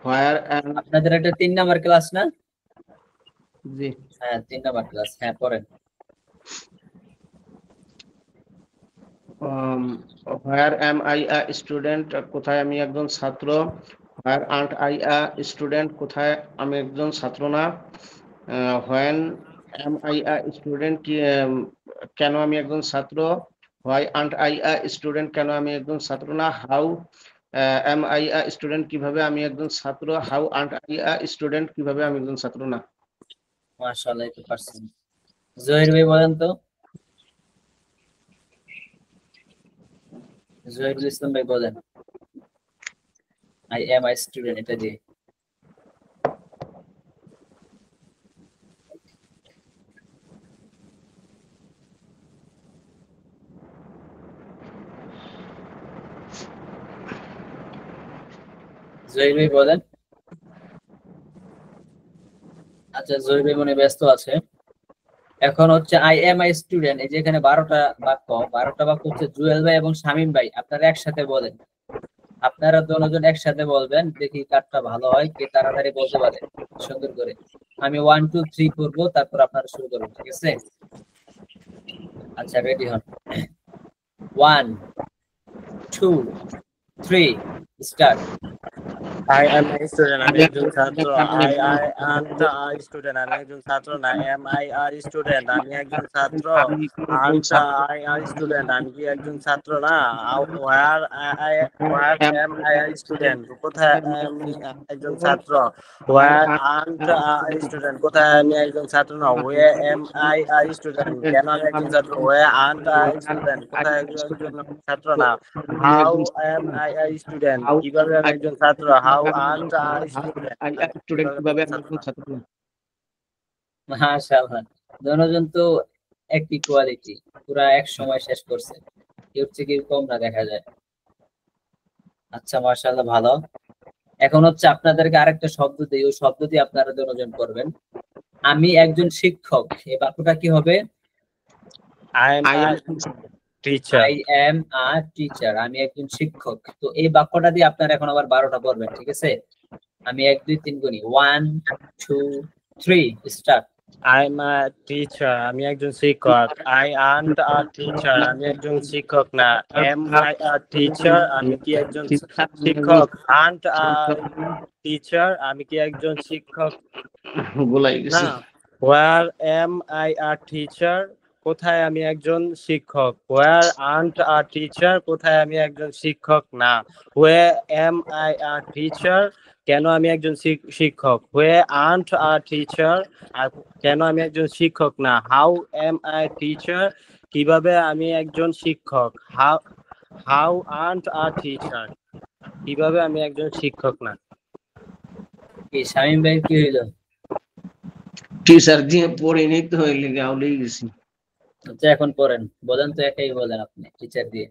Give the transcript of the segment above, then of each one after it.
হোয়ার M, আপনাদের এটা 3 number class না? জি হ্যাঁ 3 নাম্বার ক্লাস। হ্যাঁ পড়েন। Where am I a student, কোথায় আমি একজন ছাত্র। Where aren't I a student, কোথায় আমি একজন ছাত্র না। When am I a student, কেন আমি একজন ছাত্র। Why aren't I a student, কেন আমি একজন ছাত্র না। How am I a student, কিভাবে আমি একজন ছাত্র। How aren't I a student, কিভাবে আমি একজন ছাত্র না। মাশাআল্লাহ, এই তো পারছেন। জহির ভাই বলেন তো। জহিরুল ইসলাম ভাই বলেন। আই এম আই স্টুডেন্ট এটা দিয়ে। জহির ভাই বলেন। আচ্ছা জহির ভাই মনে হয় ব্যস্ত আছে। এখন হচ্ছে আই এম আই স্টুডেন্ট, এই যে এখানে 12টা বাক্য, 12টা বাক্য হচ্ছে জুয়েল ভাই এবং শামীম ভাই আপনারা একসাথে বলেন। আপনারা দুজন একসাথে বলবেন, দেখি কারটা ভালো হয়, কে তাড়াতাড়ি বলতে পারে সুন্দর করে। আমি 1 2 3 করবো, তারপর আপনারা শুরু করবেন, ঠিক আছে? আচ্ছা রেডি হন। 1 2 3 start. I am a student, আমি একজন ছাত্র। I am the student, আমি একজন ছাত্র না। Am I a student, আমি একজন ছাত্র। Aren't I a student, আমি কি একজন ছাত্র না। Where am I a student, কোথায় আমি একজন ছাত্র। Where aren't I a student, কোথায় আমি একজন ছাত্র না। Where am I a student, কেন আমি একজন ছাত্র। Where aren't I a student, কোথায় একজন ছাত্র না। How am I a student, কিভাবে আমি একজন ছাত্র। How aren't I a student, student, কিভাবে আমি একজন ছাত্র না। মাশাআল্লাহ, দুজন তো একই কোয়ালিটি, পুরা এক সময় শেষ করছে, কেউ থেকে কম না দেখা যায়। আচ্ছা মাশাআল্লাহ ভালো। এখন হচ্ছে আপনাদেরকে আরেকটা শব্দ দিই, ওই শব্দ দিয়ে আপনারা দুজন করবেন। আমি একজন শিক্ষক, এই বাক্যটা কি হবে? I am a teacher. I am a teacher, আমি একজন শিক্ষক। তো এই বাক্যটা দিয়ে আপনারা এখন আবার 12টা পড়বেন, ঠিক আছে? আমি 1 2 3 গুনি। 1 2 3 স্টার্ট। I'm a teacher, আমি একজন শিক্ষক। I aren't a teacher, আমি একজন শিক্ষক না। Am I a teacher, আমি কি একজন শিক্ষক। Aren't a teacher, আমি কি একজন শিক্ষক বলাই গেছে। না। Where am I a teacher, কোথায় আমি একজন শিক্ষক। Where aren't a teacher, কোথায় আমি একজন শিক্ষক না। Where am I a teacher, কেন আমি একজন শিক্ষক। Where aren't a teacher, আর কেন আমি একজন শিক্ষক না। How am I a teacher, কিভাবে আমি একজন শিক্ষক। How aren't a teacher, কিভাবে আমি একজন শিক্ষক না। কি শামীম ভাই কি হইলো? টিচার দিয়ে পড়িনি তো, হইলে গাউলেই গেছি। আচ্ছা এখন পড়েন, বলেন তো, একাই বলেন আপনি টিচার দিয়ে।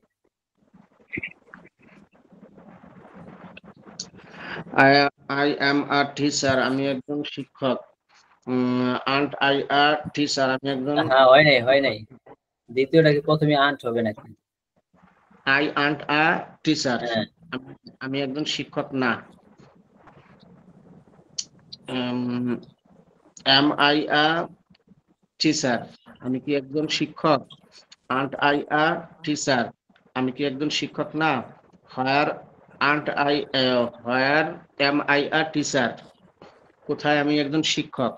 আই এম আ টিচার, আমি একজন শিক্ষক। আন্ট আই আ টিচার, আমি একজন। হ্যাঁ হয় নাই, দ্বিতীয়টা কি প্রথমে আন্ট হবে নাকি? আই আন্ট আ টিচার, হ্যাঁ আমি একজন শিক্ষক না। এম আই আ টিচার, আমি কি একজন শিক্ষক। আন্ট আই আ টিচার, আমি কি একজন শিক্ষক না। Where aren't I where am I a teacher, কোথায় আমি একজন শিক্ষক।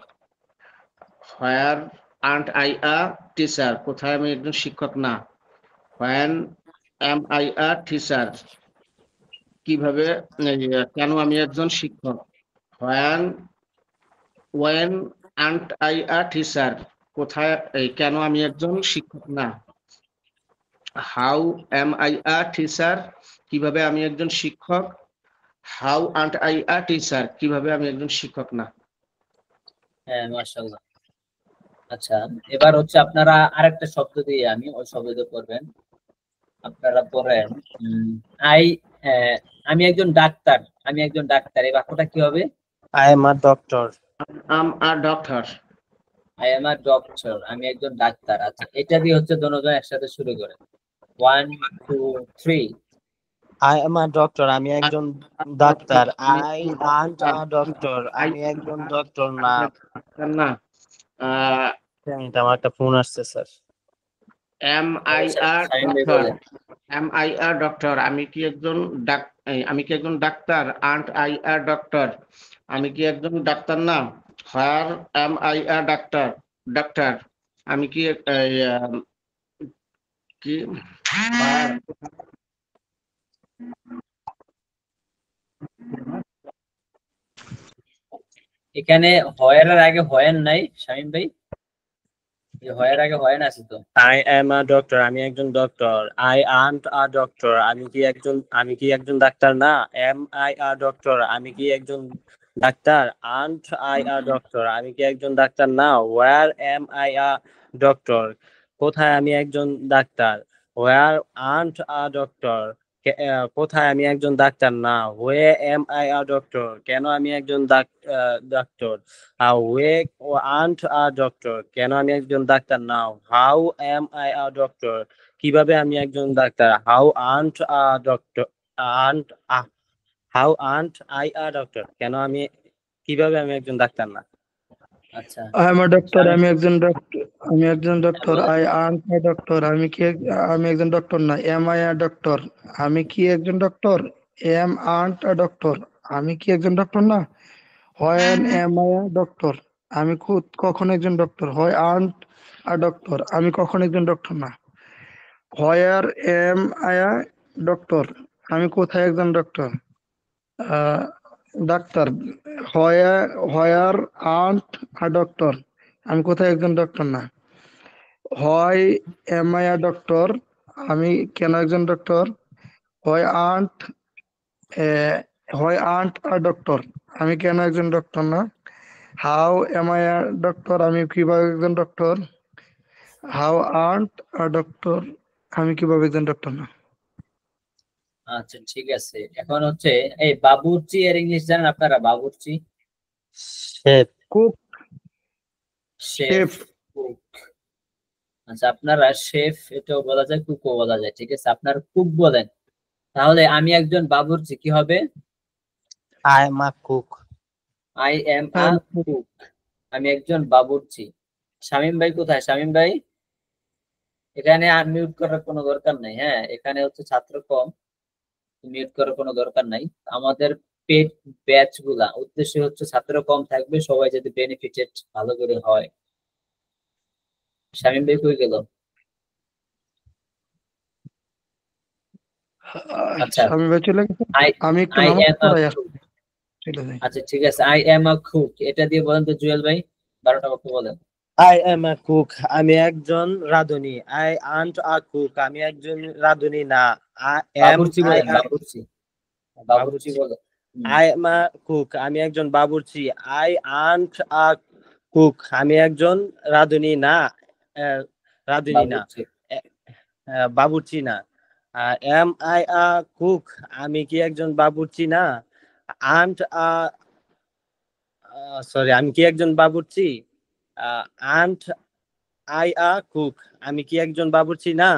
Where aren't I a teacher, কোথায় আমি একজন শিক্ষক না। When am I a teacher, কিভাবে কেন আমি একজন শিক্ষক। When when aren't I a teacher, কোথায় কেন আমি একজন শিক্ষক না। How am I a teacher, কিভাবে আমি একজন শিক্ষক। How aren't I a teacher, কিভাবে আমি একজন শিক্ষক না। হ্যাঁ মাশাআল্লাহ। আচ্ছা এবার হচ্ছে আপনারা আরেকটা শব্দ দিয়ে আমি ওই শব্দ দিয়ে করবেন। আপনারা পড়েন আই আমি একজন ডাক্তার, আমি একজন ডাক্তার, এই বাক্যটা কি হবে? I am a doctor. Am a doctor, I am a doctor, আমি একজন ডাক্তার। আচ্ছা এটা দিয়ে হচ্ছে দুজন একসাথে শুরু করে। 1 2 3 আই এম আ ডক্টর, আমি একজন ডাক্তার। I aren't a doctor, I আমি একজন ডক্টর না। না। আহ, আমার একটা ফোন আসছে স্যার। এম আই আর শামীম ভাই ডক্টর, বলেন। ডক্টর, আমি কি একজন আমি কি একজন ডাক্তার? আন্ট আই আর ডক্টর, আমি কি একজন ডাক্তার না? হোয়ার এম আই আর ডাক্তার, ডাক্তার, আমি কি কি where- এখানে হয়ের আগে হয়েন নাই শামীম ভাই, এই হয়ের আগে হয়েন আছে তো। আই এম আ ডক্টর, আমি একজন doctor. I aren't a doctor, আমি কি একজন ডাক্তার না। এম আই আ ডক্টর, আমি কি একজন ডাক্তার। আন্ট আই আ ডক্টর, আমি কি একজন ডাক্তার না। Where am I a doctor, কোথায় আমি একজন ডাক্তার। ওয়ার আন্ট আ ডক্টর, কোথায় আমি একজন ডাক্তার না। হোয়ে এম আই আ ডক্টর, কেন আমি একজন ডাক্তার। ওয়ে আন্ট আ ডক্টর, কেন আমি একজন ডাক্তার না। How am I a doctor, কিভাবে আমি একজন ডাক্তার। How aren't a doctor, aren't how aren't I a doctor, কেন আমি কিভাবে আমি একজন ডাক্তার না। আচ্ছা I am a doctor, Shamim, আমি একজন ডক্টর। আমি একজন হ্যাঁ ডক্টর। বলেন। আই আর্ন আ ডক্টর, আমি একজন ডক্টর না। এম আই আ ডক্টর, আমি কি একজন doctor. Am aren't a doctor, আমি কি একজন ডক্টর না। When am I a doctor, আমি কখন একজন ডক্টর। হয় আর্নট আ ডক্টর, আমি কখন একজন ডক্টর না। Where am I a doctor, আমি কোথায় একজন ডক্টর। আহ, ডাক্তার। হোয়ার আর্নট আ ডক্টর, আমি কোথায় একজন ডক্টর না। হয় এম আই আ ডক্টর, আমি কেন একজন ডক্টর। হয় আর্নট হয় আর্নট আ ডক্টর, আমি কেন একজন ডক্টর না। How am I a doctor, আমি কিভাবে একজন doctor. How aren't a doctor, আমি কিভাবে একজন ডক্টর না। আচ্ছা ঠিক আছে, এখন হচ্ছে এই বাবুর্চি এর ইংলিশ জানেন আপনারা? বাবুর্চি, chef. Cook. Chef, chef. Cook. আচ্ছা আপনারা শেফ এটাও বলা যায়, কুকও বলা যায়, ঠিক আছে। আপনারা কুক বলেন, তাহলে আমি একজন বাবুর্চি কি হবে? I am a cook. I am a cook, আমি একজন বাবুর্চি। শামীম ভাই কোথায়? শামীম ভাই, এখানে আনমিউট করার কোনো দরকার নাই, হ্যাঁ এখানে হচ্ছে ছাত্র কম, মিউট করার কোনো দরকার নাই। আমাদের পেড ব্যাচ গুলা উদ্দেশ্য হচ্ছে ছাত্র কম থাকবে, সবাই যাতে বেনিফিটেড ভালো করে হয়। শামীম ভাই কই গেল? আচ্ছা, আমি ভাই চলে গেছি। আই আমি একটু আই নামাজ এম আ পড়াই কুক। চলে যাই। আচ্ছা ঠিক আছে, আই এম আ কুক এটা দিয়ে বলেন তো জুয়েল ভাই, 12টা বাক্য বলেন। আই এম আ কুক, আমি একজন রাঁধুনি। আই আন্ট আ কুক, আমি একজন রাঁধুনি না। এম বাবুর্চি আই বলেন, আ বাবুর্চি, বাবুর্চি বাবুর্চি। বলেন। আই এম আ কুক, আমি একজন বাবুর্চি। আই আন্ট আ কুক, আমি একজন রাঁধুনি না। আহ, রাঁধুনি না। বাবুর্চি, বাবুর্চি না। এম আই আ কুক, আমি কি একজন বাবুর্চি না। আন্ট সরি, আমি কি একজন বাবুর্চি। আন্ট আই আ কুক, আমি কি একজন বাবুর্চি না।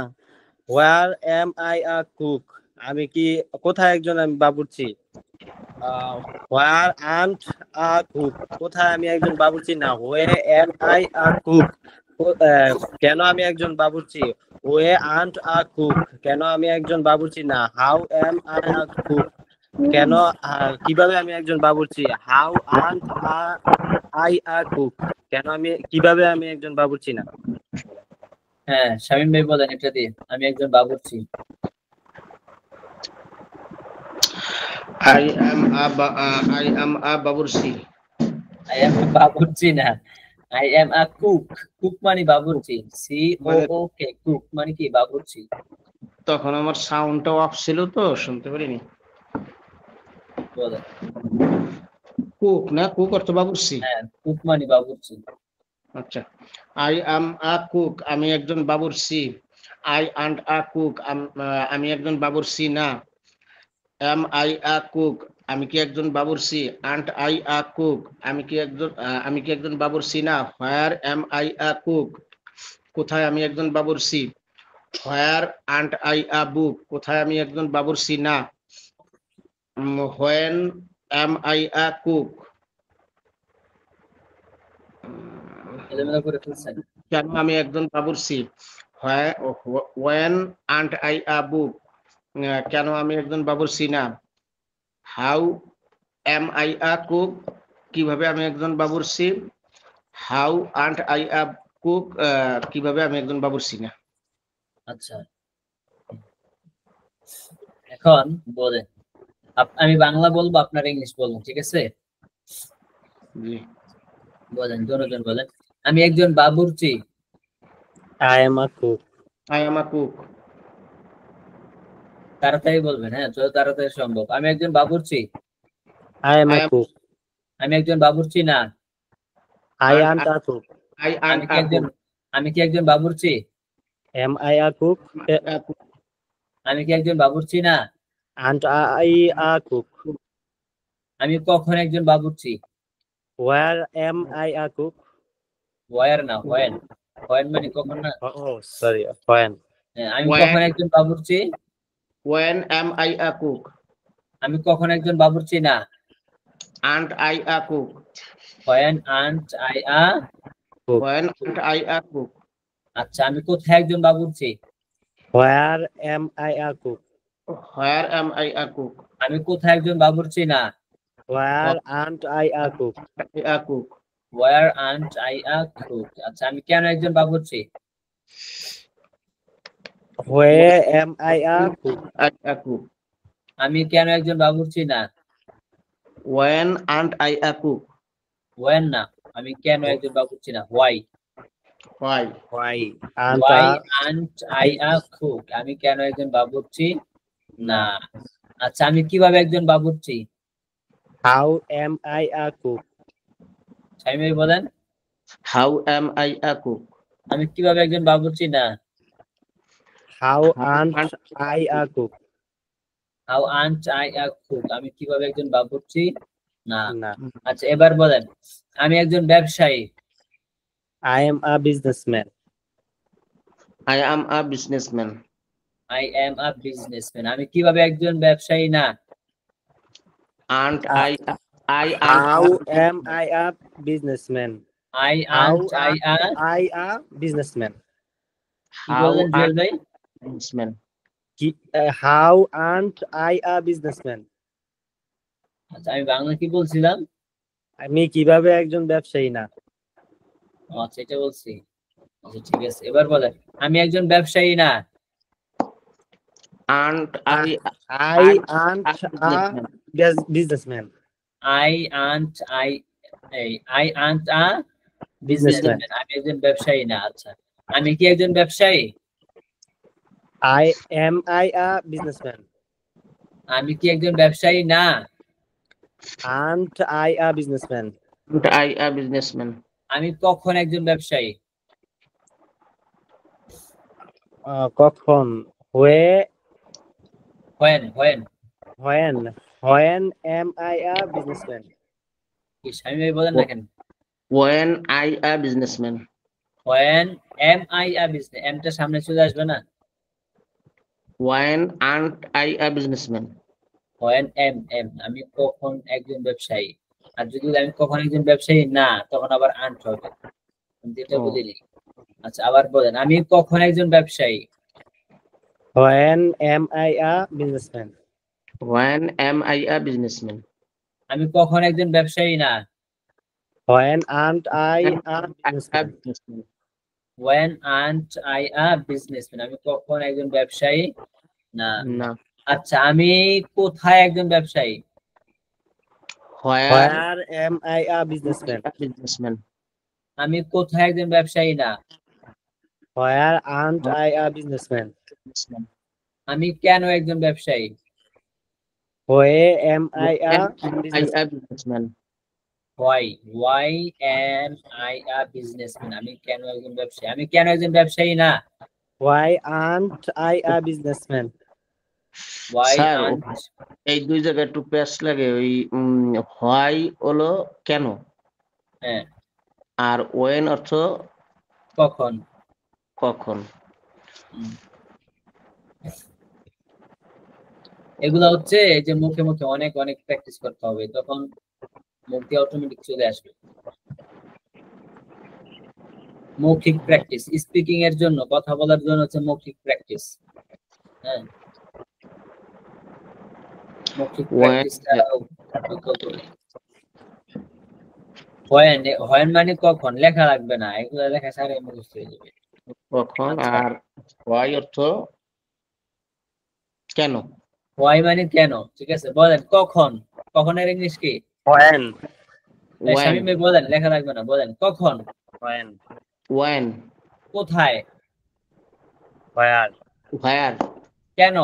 Where am I a cook, আমি কি কোথায় একজন আমি বাবুর্চি। হোয়ার আন্ট আ কুক, কোথায় আমি একজন বাবুর্চি না। হোয়ে এম আই আ কুক, কেন আমি একজন বাবুর্চি। ওয়ে আন্ট আ কুক, কেন আমি একজন বাবুর্চি না। How am I a cook, কেন কিভাবে আমি একজন বাবুর্চি। How aren't I a cook, কেন আমি কিভাবে আমি একজন বাবুর্চি না। হ্যাঁ শামীম ভাই বলেন এটা দিয়ে, আমি একজন বাবুর্চি। I am a বাবুর্চি। আই এম বাবুর্চি না, I am a cook. Cook মানে বাবুর্চি, সি ও মানে ও কে, কুক মানে কি বাবুর্চি। তখন আমার সাউন্ডটা অফ ছিল তো শুনতে পারিনি। বলেন। কুক না, কুক অর্থ বাবুর্চি। হ্যাঁ কুক মানে বাবুর্চি। আচ্ছা, আই অ্যাম আ কুক, আমি একজন বাবুর্চি। আই অ্যান্ড আ কুক, আমি একজন বাবুর্চি না। এম আই আ কুক, আমি কি একজন বাবুর্চি। আন্ট আই আ কুক, আমি কি একজন বাবুর্চি না। Where am I a cook, কোথায় আমি একজন বাবুর্চি। হোয়ার আন্ট আই আ বুক, কোথায় আমি একজন বাবুর্চি না। When am I a cook, এলোমেলো করে ফেলছেন। কেন আমি একজন বাবুর্চি। When aren't I a book, কেন আমি একজন বাবুর্চি না। How am I a cook, কিভাবে আমি একজন বাবুর্চি। How aren't I a cook, কিভাবে আমি একজন বাবুর্চি না। আচ্ছা, এখন বলেন। আমি বাংলা বলবো, আপনার ইংলিশ বলবেন, ঠিক আছে? জি। বলেন, দুজন বলেন। আমি একজন বাবুর্চি। I am a cook. I am a cook. তাড়াতাড়ি বলবেন, হ্যাঁ, যত তাড়াতাড়ি সম্ভব। আমি একজন বাবুর্চি। I am a I am cook. আমি একজন বাবুর্চি না। I and aren't a cook. I আমি and কি a একজন cook. আমি কি একজন বাবুর্চি? Am I a cook? A cook. আমি কি একজন বাবুর্চি না? Aren't I a cook? আমি কখন একজন বাবুর্চি? Where am I a cook? Where না, হোয়েন। হোয়েন মানে কখন না। Oh, sorry. When? হ্যাঁ, আমি কখন একজন বাবুর্চি? When am I a cook? আমি কখন একজন বাবুর্চি না। And I a cook. When aren't I a. Cook. When and I a cook. আচ্ছা, আমি কোথায় একজন বাবুর্চি? Where am I a cook? Where am I a cook? আমি কোথায় একজন বাবুর্চি না। Where aren't I a cook? I a cook. Where aren't I a cook. আচ্ছা, আমি কেন একজন বাবুর্চি? Where am I a cook? I a cook. আমি কেন একজন বাবুর্চি না। When and I a cook. When না, আমি কেন একজন বাবুর্চি না। Why. Why? Why aren't why I? Aren't I a cook, আমি কেন একজন বাবুর্চি না। আচ্ছা, আমি কিভাবে একজন বাবুর্চি? How am I a cook? Shamim ভাই বলেন। How am I a cook? আমি কিভাবে একজন বাবুর্চি না। How aren't I a cook? How aren't I a cook, আমি কিভাবে একজন বাবুর্চি না। No. আচ্ছা, এবার বলেন। আমি একজন ব্যবসায়ী। I am a businessman. I am a businessman. I am a businessman, আমি কিভাবে একজন ব্যবসায়ী না। And I How and am I a businessman? I How aren't I a. am I a businessman? কি বললেন জুয়েল ভাই? businessman. How aren't I a businessman? আচ্ছা, আমি বাংলা কি বলছিলাম? আমি কিভাবে একজন ব্যবসায়ী না। আচ্ছা, এটা বলছি। আচ্ছা, ঠিক আছে, এবার বলেন। আমি একজন ব্যবসায়ী না। And I aren't a businessman. I aren't I I aren't a Businessman. Businessman, আমি একজন ব্যবসায়ী না। আচ্ছা, আমি কি একজন ব্যবসায়ী? Am I a businessman? আমি কি একজন ব্যবসায়ী না। Aren't I a businessman? I a businessman. আমি কখন একজন ব্যবসায়ী? কখন? When when am I a businessman? কি শামীম ভাই বলেন না কেন? When I a businessman. When am I a business, এমটা সামনে চলে আসবে না। When and I a businessman. When am am, আমি কখন একজন ব্যবসায়ী। আর যদি আমি কখন একজন ব্যবসায়ী না, তখন আবার আন্ট হবে, যেটা ও। বুঝিনি। আচ্ছা, আবার বলেন। আমি কখন একজন ব্যবসায়ী? When am I a businessman? When am I a businessman? আমি কখন একজন ব্যবসায়ী না। When aren't I a A businessman? businessman. When aren't I a businessman, আমি কখন একজন ব্যবসায়ী না। No. আচ্ছা, আমি কোথায় একজন ব্যবসায়ী? Where Where am I a businessman? a businessman? আমি কোথায় একজন ব্যবসায়ী না। Where aren't I a businessman? Businessman. আমি কেন একজন ব্যবসায়ী? Where am I a When am I businessman? a businessman? Why am I a businessman, আমি কেন একজন ব্যবসায়ী। আমি কেন একজন ব্যবসায়ী না। Why aren't I a businessman? Why sir, aren't, এই দুই জায়গায় একটু প্যাচ লাগে। ওই হোয়াই হলো কেন, হ্যাঁ, আর ওয়েন অর্থ কখন। কখন। এগুলা হচ্ছে এই যে মুখে মুখে অনেক অনেক প্র্যাকটিস করতে হবে, তখন মুখ দিয়ে অটোমেটিক চলে আসবে। মৌখিক প্র্যাকটিস, স্পিকিং এর জন্য, কথা বলার জন্য হচ্ছে মৌখিক প্র্যাকটিস। হ্যাঁ, মৌখিক প্র্যাকটিসটা হয় মানে কখন, লেখা লাগবে না, এগুলো লেখা সারে মুখস্থ হয়ে যাবে। কখন, আচ্ছা। আর হোয়াই অর্থ কেন। হোয়াই মানে কেন, ঠিক আছে, বলেন কখন। কখনের ইংলিশ কি? when শামীম ভাই বলেন, লেখা লাগবে না, বলেন কখন। when কোথায়? where where কেন?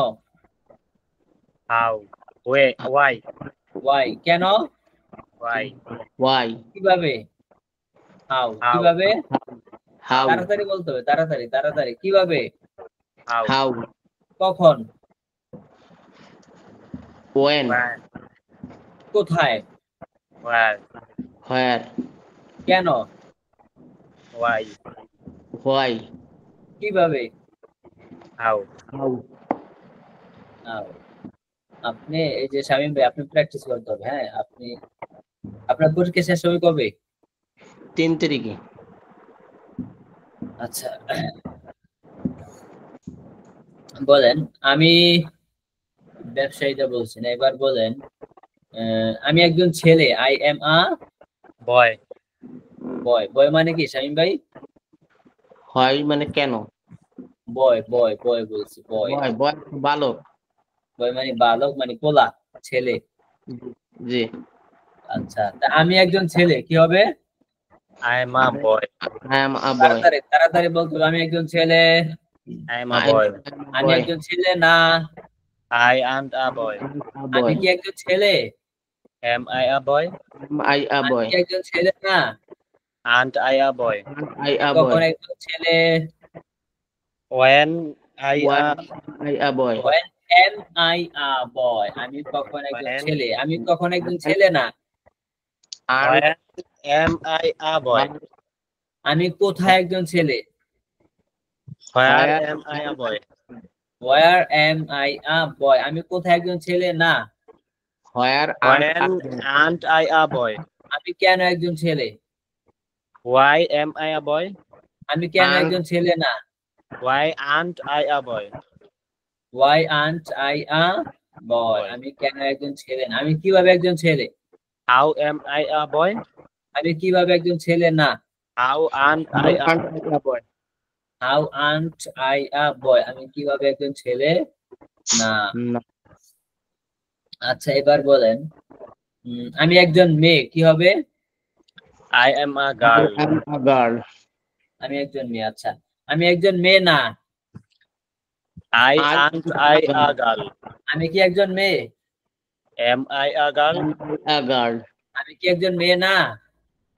how where why ওয়াই কেন? why কিভাবে? How How. কিভাবে? how তাড়াতাড়ি বলতে হবে, তাড়াতাড়ি তাড়াতাড়ি। কিভাবে? how কখন? when কোথায়? where কেন? why why কিভাবে? how how how. আপনি এই যে শামীম ভাই, আপনি প্র্যাকটিস করতে হবে। হ্যাঁ, আপনি, আপনার পরীক্ষা শেষ হবে কবে? 3 তারিখে। আচ্ছা, বলেন আমি ব্যবসায়ীটা বলছি না, এবার বলেন আমি একজন ছেলে। আই এম আ boy বয়। বয় মানে কি শামীম ভাই? হয় মানে কেন। বয় বয় বয় বলছি, বয়। বয় বয় বালক। বয় মানে বালক, মানে পোলা, ছেলে। জি। আচ্ছা, তা আমি একজন ছেলে, কি হবে? I am a boy I am a boy. তাড়াতাড়ি তাড়াতাড়ি বলতে হবে, আমি একজন ছেলে। I am a boy আমি একজন ছেলে না। I am a boy আমি কি একজন ছেলে? am I a boy Am I a আমি boy? কি একজন ছেলে না? and I a boy Am I a কখন boy? একজন ছেলে? when I When a I a boy? When am I a boy? আমি কখন একজন When- ছেলে? আমি কখন একজন ছেলে না? And when am I a boy আমি কোথায় একজন ছেলে? where am I a boy Where am I a boy? আমি কোথায় একজন ছেলে না? where when and and I a boy আমি কেন একজন ছেলে? why am I a boy আমি কেন And- একজন ছেলে না? why aren't I a boy Why aren't I a boy? আমি কেন একজন ছেলে না? আমি কিভাবে একজন ছেলে? how am I a boy আমি কিভাবে একজন ছেলে না? how aren't I a a boy? How aren't I a boy? আমি কিভাবে একজন ছেলে না? No. আচ্ছা, এবার বলেন আমি একজন মেয়ে, কি হবে? I am a girl I am a girl. আমি একজন মেয়ে। আচ্ছা, আমি একজন মেয়ে না। I aren't I a girl আমি কি একজন মেয়ে? am I a girl Am I a girl? আমি কি একজন মেয়ে না?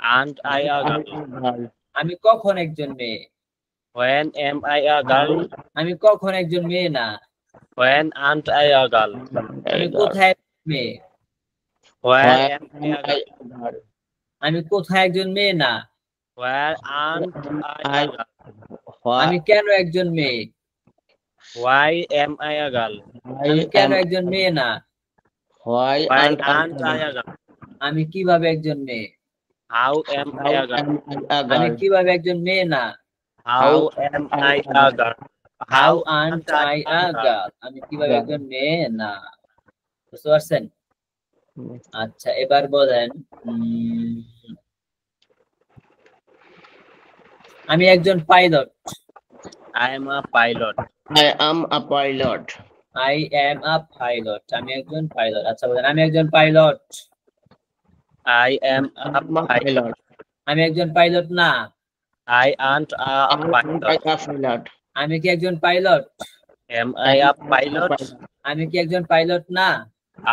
aren't I a Am I girl a girl? আমি কখন একজন মেয়ে? when am I a girl আমি কখন একজন মেয়ে না? when aren't I a girl আমি কোথায় একজন মেয়ে? where Where am I am a I girl a girl? আমি কোথায় একজন মেয়ে না? where aren't I a girl আমি Why কেন একজন মেয়ে? why am I a girl আমি কেন am একজন মেয়ে না? why why aren't aren't I a girl আমি কিভাবে একজন মেয়ে? how am I a girl am I a আমি girl? কিভাবে একজন মেয়ে না? how am I a girl How aren't I a girl? আমি কিভাবে girl? একজন মেয়ে না? বুঝতে পারছেন? আচ্ছা, এবার বলেন আমি একজন pilot. I am a pilot I am a pilot. I am a pilot. আমি একজন পাইলট। আচ্ছা, বলেন আমি একজন pilot. I am I a am a pilot pilot. আমি একজন পাইলট না। I aren't a Am I pilot a pilot? আমি কি একজন pilot? am I a pilot আমি কি একজন পাইলট না?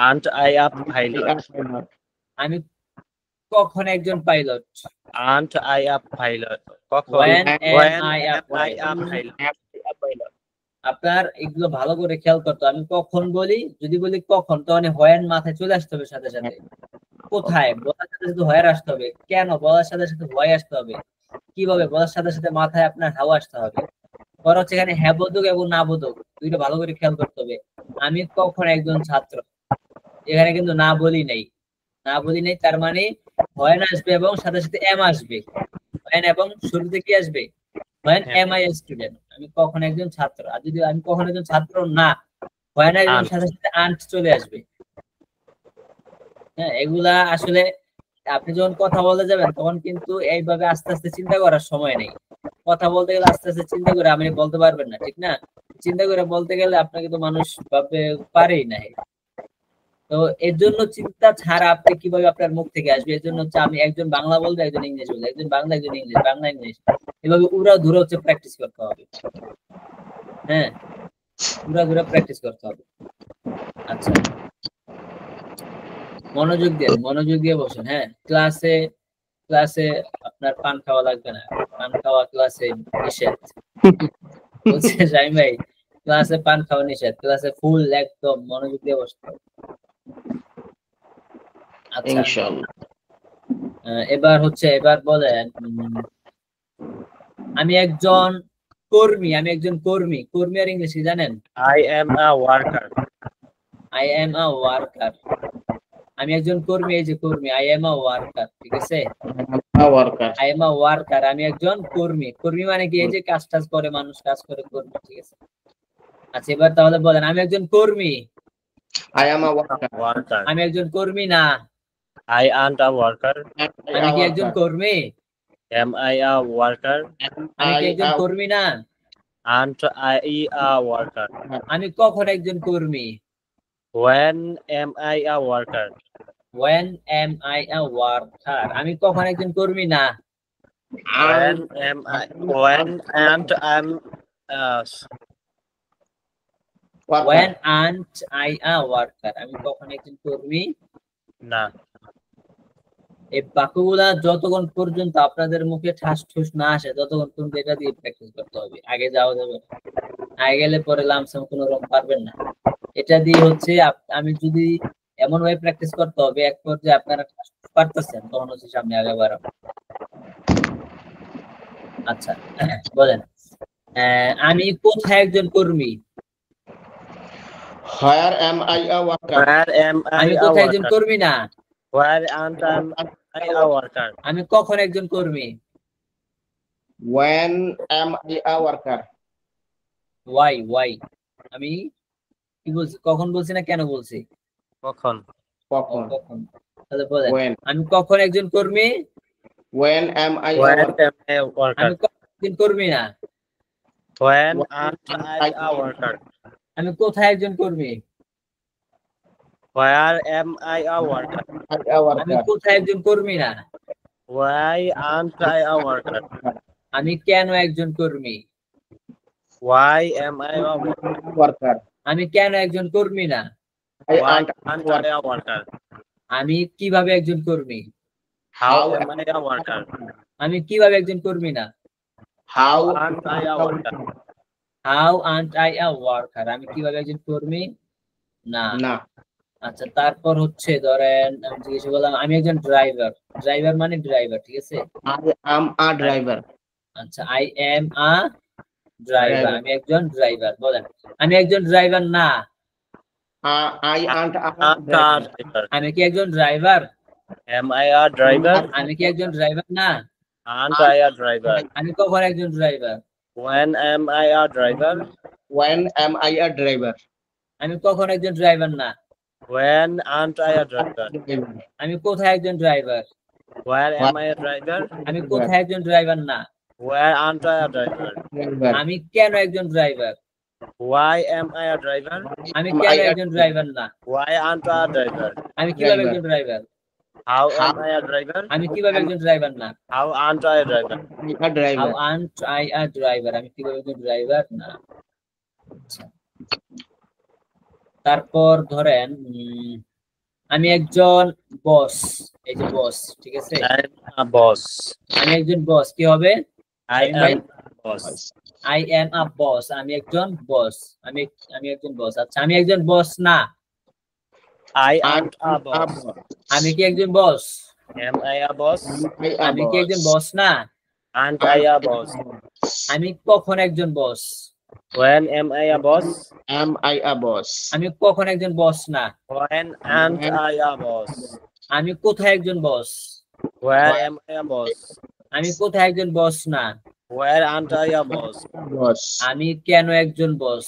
aren't I a I pilot am a pilot. আমি কখন একজন pilot? aren't I a pilot কখন When when am I a am I a pilot? pilot Am I a pilot? আপনার এগুলো ভালো করে খেয়াল করতে হবে। আমি কখন বলি, যদি বলি কখন, তখন হোয়েন মাথায় চলে আসতে হবে সাথে সাথে। কোথায় বলার সাথে সাথে হোয়ার আসতে হবে। কেন বলার সাথে সাথে হোয়াই আসতে হবে। কিভাবে বলার সাথে সাথে মাথায় আপনার হাওয়া আসতে হবে। পরে হচ্ছে এখানে হ্যাঁ বোধক এবং না বোধক, দুইটা ভালো করে খেয়াল করতে হবে। আমি কখন একজন ছাত্র, এখানে কিন্তু না বলি নাই, তার মানে when আসবে এবং সাথে সাথে am আসবে, when এবং শুরুতে কি আসবে, when am I a student, আমি কখন একজন ছাত্র। আর যদি আমি কখন একজন ছাত্র না, when এবং সাথে সাথে aren't চলে আসবে। হ্যাঁ, এগুলা আসলে আপনি যখন কথা বলতে যাবেন তখন কিন্তু এইভাবে আস্তে আস্তে চিন্তা করার সময় নেই। কথা বলতে গেলে আস্তে আস্তে চিন্তা করে আপনি বলতে পারবেন না, ঠিক না? চিন্তা করে বলতে গেলে আপনাকে তো মানুষ ভাববে পারেই না। তো এর জন্য চিন্তা ছাড়া আপনি কিভাবে আপনার মুখ থেকে আসবে, এর জন্য হচ্ছে আমি একজন বাংলা বলবো, একজন ইংলিশ বলবো, একজন বাংলা, একজন ইংলিশ, বাংলা ইংলিশ, এভাবে উড়া ধুরা হচ্ছে প্র্যাকটিস করতে হবে। হ্যাঁ, উড়া ধুরা প্র্যাকটিস করতে হবে। আচ্ছা, মনোযোগ দিয়ে বসেন। হ্যাঁ, ক্লাসে আপনার পান খাওয়া লাগবে না, পান খাওয়া ক্লাসে নিষেধ। বলছে শাহিম ভাই, ক্লাসে পান খাওয়া নিষেধ, ক্লাসে ফুল একদম মনোযোগ দিয়ে বসতে হবে। আচ্ছা, ইনশাআল্লাহ। এবার বলেন, আমি একজন কর্মী, কর্মী আর ইংলিশ কি জানেন? I am a worker. I am a worker, আমি একজন কর্মী, এই যে কর্মী, I am a worker, ঠিক আছে? I am a worker, আমি একজন কর্মী। কর্মী মানে কি? এই যে কাজ টাজ করে, মানুষ কাজ করে, কর্মী, ঠিক আছে? আচ্ছা, এবার তাহলে বলেন, আমি একজন কর্মী। I am a worker. আমি একজন কর্মী না। I aren't a worker. আমি কি একজন কর্মী? Am I a worker? আমি কি একজন কর্মী না? Aren't I a worker? আমি কখন একজন কর্মী? When am I a worker? When am I a worker? আমি কখন একজন কর্মী না? When aren't When aren't I a worker? আমি কখন একজন কর্মী না। এই বাক্যগুলা যতক্ষণ পর্যন্ত আপনাদের মুখে ঠাস ঠুস না আসে ততক্ষণ পর্যন্ত এটা দিয়ে প্র্যাকটিস করতে হবে। আগে যাওয়া যাবে না, আগে গেলে পরে লামসাম কোনো রকম পারবেন না। এটা দিয়ে হচ্ছে আমি যদি এমন ভাবে প্র্যাকটিস করতে হবে এক পর্যায়ে আপনারা পারতেছেন, তখন হচ্ছে সামনে আগে বাড়াবো। আচ্ছা, বলেন, আমি কোথায় একজন কর্মী? Where am I a worker? Where am I আমি a কোথায় একজন worker? কর্মী না? Where aren't I a worker? আমি কখন একজন কর্মী? When am I a worker? Why? আমি কি বলছি? কখন বলছি না কেন বলছি? কখন? কখন? তাহলে বলেন, When? আমি কখন একজন কর্মী? When am I a When worker? am I a worker? আমি কখন একজন কর্মী না? When aren't I a worker? আমি কোথায় একজন কর্মী? Where am I a worker? আমি কোথায় একজন কর্মী না? Why aren't I a worker? আমি কেন একজন কর্মী? Why am I a worker? আমি কেন একজন কর্মী না? Why aren't I a worker? আমি কিভাবে একজন কর্মী? How am I a worker? আমি কিভাবে একজন কর্মী না? How Aren't I a worker? How aren't I a worker? আমি কিভাবে একজন কর্মী না? না। আচ্ছা, তারপর হচ্ছে ধরেন আমি জিজ্ঞেস করলাম, আমি একজন ড্রাইভার মানে ড্রাইভার, ঠিক আছে? I am a driver. আচ্ছা, I am a driver, আমি একজন ড্রাইভার। বলেন, আমি একজন ড্রাইভার না। I aren't a Aren't a driver. driver. আমি কি একজন ড্রাইভার? Am I a driver? আমি কি একজন ড্রাইভার না? Aren't I a driver? আমি কখন একজন driver? When am I a driver? When am I a driver? আমি কখন একজন ড্রাইভার না? When aren't I a driver? আমি কোথায় একজন driver? Where am I a driver? আমি কোথায় একজন ড্রাইভার না? Where aren't I a driver? আমি কেন একজন driver? Why am I a driver? আমি কেন একজন ড্রাইভার না? Why aren't I a driver? আমি কিভাবে একজন driver? How am I a driver? আমি কিভাবে একজন ড্রাইভার না? How aren't I a driver? A driver. How aren't I a driver? আমি কিভাবে একজন ড্রাইভার না? আচ্ছা, তারপর ধরেন আমি একজন বস, এই যে বস, ঠিক আছে? I am a boss. আমি একজন বস, কি হবে? I am a boss. I am a boss, আমি একজন বস। আমি একজন বস। আচ্ছা, আমি একজন বস না। I aren't a boss. আমি কি একজন বস? Am I a boss? আমি কি একজন বস না? Aren't I a boss? আমি কখন একজন বস? When am I a boss? Am I a boss? আমি কখন একজন বস না। When aren't I a boss? আমি কোথায় একজন বস। Where am I a boss? আমি কোথায় একজন বস না। Where aren't I a boss? Boss. আমি কেন একজন বস।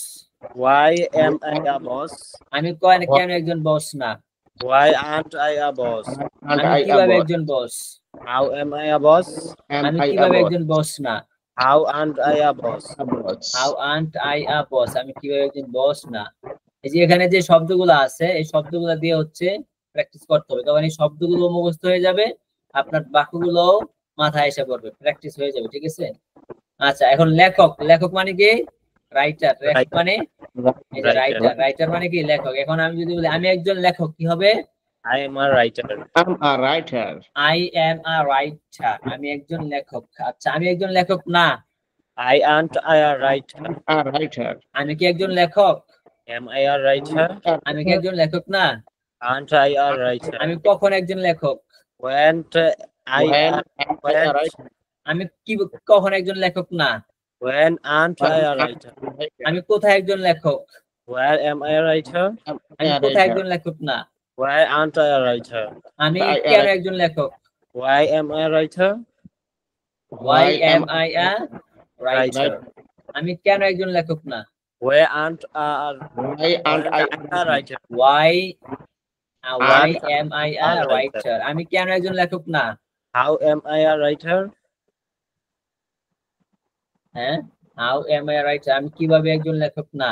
Why am I a boss? আমি কেন একজন বস না। Why aren't I a boss? And আমি I a কিভাবে boss? একজন বস। How am I a boss? Am আমি I a কিভাবে boss? একজন বস না। How aren't I a boss? A boss. How aren't I a boss? আমি কিভাবে একজন বস না। এই যে এখানে যে শব্দগুলো আছে এই শব্দগুলো দিয়ে হচ্ছে প্র্যাকটিস করতে হবে, তখন এই শব্দগুলো মুখস্থ হয়ে যাবে, আপনার বাক্যগুলো মাথায় এসে পড়বে, প্র্যাকটিস হয়ে যাবে, ঠিক আছে। আচ্ছা, এখন লেখক। লেখক মানে কি? রাইটার। লেখক মানে এই যে রাইটার। রাইটার মানে কি? লেখক। এখন আমি যদি বলি আমি একজন লেখক, কি হবে? I am a writer. I'm a writer. I am a writer. আমি একজন লেখক। আচ্ছা, আমি একজন লেখক না। I aren't I a writer. A writer. আমি কি একজন লেখক? Am I a writer? আমি কি একজন লেখক না? Aren't I a writer? আমি কখন একজন লেখক? When I When am am I a writer? আমি কি কখন একজন লেখক না? when aren't I a writer? আমি কোথায় একজন লেখক? Where am I a writer? আমি কোথায় একজন লেখক না? Why aren't I a writer? আমি কেন একজন লেখক? Why am I a writer? Why am I a writer? Writer. আমি কেন একজন লেখক না? Where aren't Why aren't I a writer? Why Aren't am I a a writer? writer? আমি কেন একজন লেখক না? How am I a writer? হ্যাঁ, How am I a writer? আমি কিভাবে একজন লেখক না?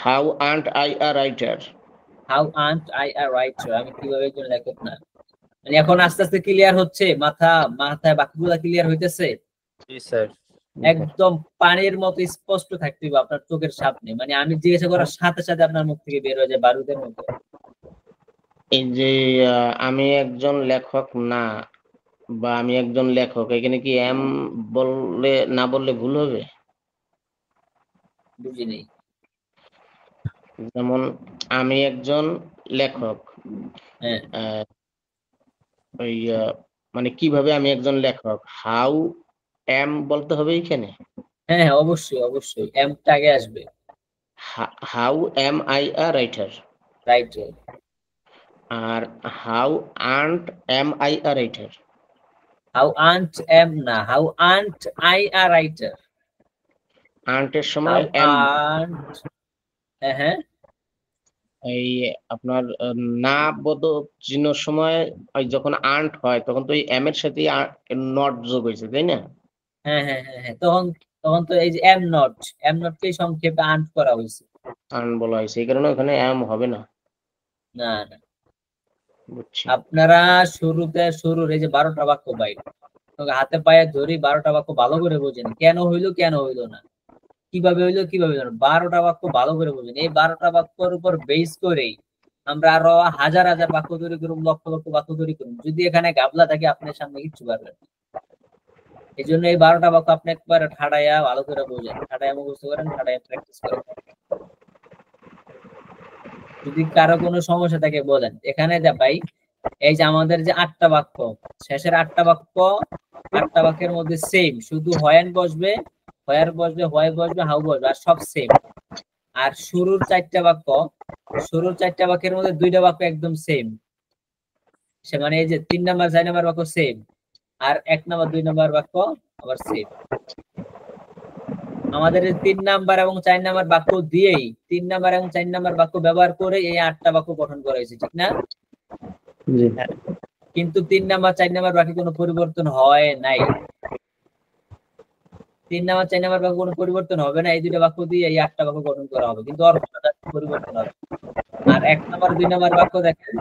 How aren't I a writer? How aren't I a writer? আমি কিভাবে একজন লেখক না? মানে এখন আস্তে আস্তে ক্লিয়ার হচ্ছে, মাথায় বাক্যগুলো ক্লিয়ার হইতেছে। Yes, sir. একদম পানির মতো স্পষ্ট থাকতে হবে আপনার চোখের সামনে, মানে আমি জিজ্ঞাসা করার সাথে সাথে আপনার মুখ থেকে বের হয়ে যায় বারুদের মতো। এই যে আমি একজন লেখক না বা আমি একজন লেখক, এখানে কি এম বললে না বললে ভুল হবে? বুঝিনি। যেমন আমি একজন লেখক, হ্যাঁ, ওই মানে কিভাবে আমি একজন লেখক, হাউ এম বলতে হবে এখানে। হ্যাঁ, অবশ্যই অবশ্যই এমটা আগে আসবে। How am I a writer, right. আর how aren't am I a writer. How aren't am না, how aren't I a writer. আন্টের সময় এম, হ্যাঁ, এই আপনার না বোধক চিহ্নের সময় ওই যখন আন্ট হয় তখন তো ওই এম এর সাথে নট যোগ হয়েছে, তাই না? হ্যাঁ, হ্যাঁ, হ্যাঁ, হ্যাঁ, তখন তো এই যে এম নট কে সংক্ষেপে আন্ট করা হয়েছে। আন্ট বলা হয়েছে, এই কারণে ওখানে এম হবে না। না না, বুঝছি। আপনারা শুরুর এই যে 12টা বাক্য বাইরে হাতে পায়ে ধরি 12টা বাক্য ভালো করে বোঝেন, কেন হইলো না, কিভাবে হইলো 12টা বাক্য ভালো করে বোঝেন। এই 12টা বাক্যের উপর বেস করেই আমরা আরো হাজার হাজার বাক্য তৈরি করুন, লক্ষ লক্ষ বাক্য তৈরি করুন। যদি এখানে গাবলা থাকে আপনার সামনে কিচ্ছু পারবেন। এই জন্য এই 12টা বাক্য আপনি একবার ঠাড়াইয়া ভালো করে বোঝেন, ঠাড়াইয়া মুখস্থ করেন, ঠাড়াইয়া প্র্যাকটিস করেন। যদি কারো কোনো সমস্যা থাকে বলেন। এখানে যা ভাই, এই যে আমাদের যে 8টা বাক্য, শেষের 8টা বাক্যের মধ্যে সেম, শুধু হয়েন বসবে, হয়ার বসবে, হয় বসবে, হাউ বসবে, আর সব সেম। আর শুরুর 4টা বাক্যের মধ্যে 2টা বাক্য একদম সেম, সে মানে এই যে 3 নাম্বার 4 নাম্বার বাক্য সেম, আর 1 নাম্বার 2 নাম্বার বাক্য আবার সেম। আমাদের 3 নাম্বার এবং 4 নাম্বার বাক্য দিয়েই 3 নাম্বার এবং 4 নাম্বার বাক্য ব্যবহার করে এই 8টা বাক্য গঠন করা হয়েছে, ঠিক না? কিন্তু 3 নাম্বার 4 নাম্বার বাক্যে কোনো পরিবর্তন হয় নাই। 3 নাম্বার 4 নাম্বার বাক্য কোনো পরিবর্তন হবে না, এই দুইটা বাক্য দিয়ে এই 8টা বাক্য গঠন করা হবে, কিন্তু অর্থটা পরিবর্তন হবে। আর 1 নাম্বার 2 নাম্বার বাক্য দেখেন,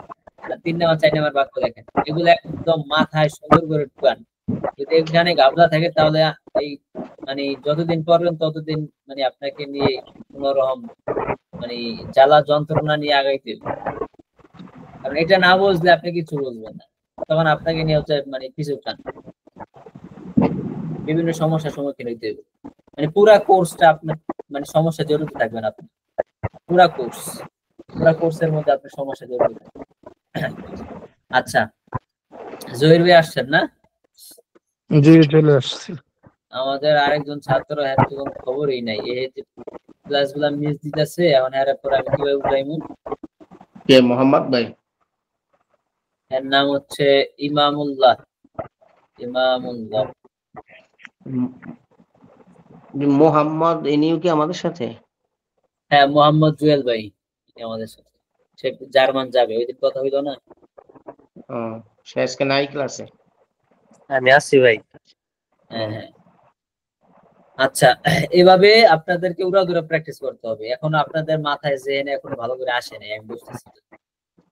আর 3 নাম্বার 4 নাম্বার বাক্য দেখেন, এগুলো একদম মাথায় সুন্দর করে ঢুকান। যদি এখানে গাবলা থাকে তাহলে এই মানে যতদিন পড়বেন ততদিন মানে আপনাকে নিয়ে কোনোরকম মানে জ্বালা যন্ত্রণা নিয়ে আগাইতে হবে। কারণ এটা না বুঝলে আপনি কিছু বুঝবেন না, তখন আপনাকে নিয়ে হচ্ছে মানে পিছু টান, বিভিন্ন সমস্যার সম্মুখীন হইতে হবে। মানে পুরা কোর্সটা আপনার মানে সমস্যা জড়িত থাকবেন আপনি, পুরা কোর্সের মধ্যে আপনার সমস্যা জড়িত থাকবে। আচ্ছা, জহির ভাই আসছেন না? জি, চলে আসছি। আমাদের আরেকজন ছাত্র হ্যাঁ তো কোনো খবরই নাই, এই যে ক্লাসগুলো মিস দিতেছে, এখন এর পর আমি কিভাবে উঠাইমু? কে মোহাম্মদ ভাই? এর নাম হচ্ছে ইমামুল্লাহ। ইমামুল্লাহ। মোহাম্মদ ইনিও কি আমাদের সাথে? হ্যাঁ, মোহাম্মদ জুয়েল ভাই আমাদের সাথে। সে জার্মান যাবে, ওই দিন কথা হইলো না? ও, সে আজকে নাই ক্লাসে? আমি আছি ভাই। হ্যাঁ হ্যাঁ। আচ্ছা, এভাবে আপনাদেরকে উড়াদুরা প্র্যাকটিস করতে হবে। এখনো আপনাদের মাথায় জেনে এখনো ভালো করে আসে নাই, আমি বুঝতেছি।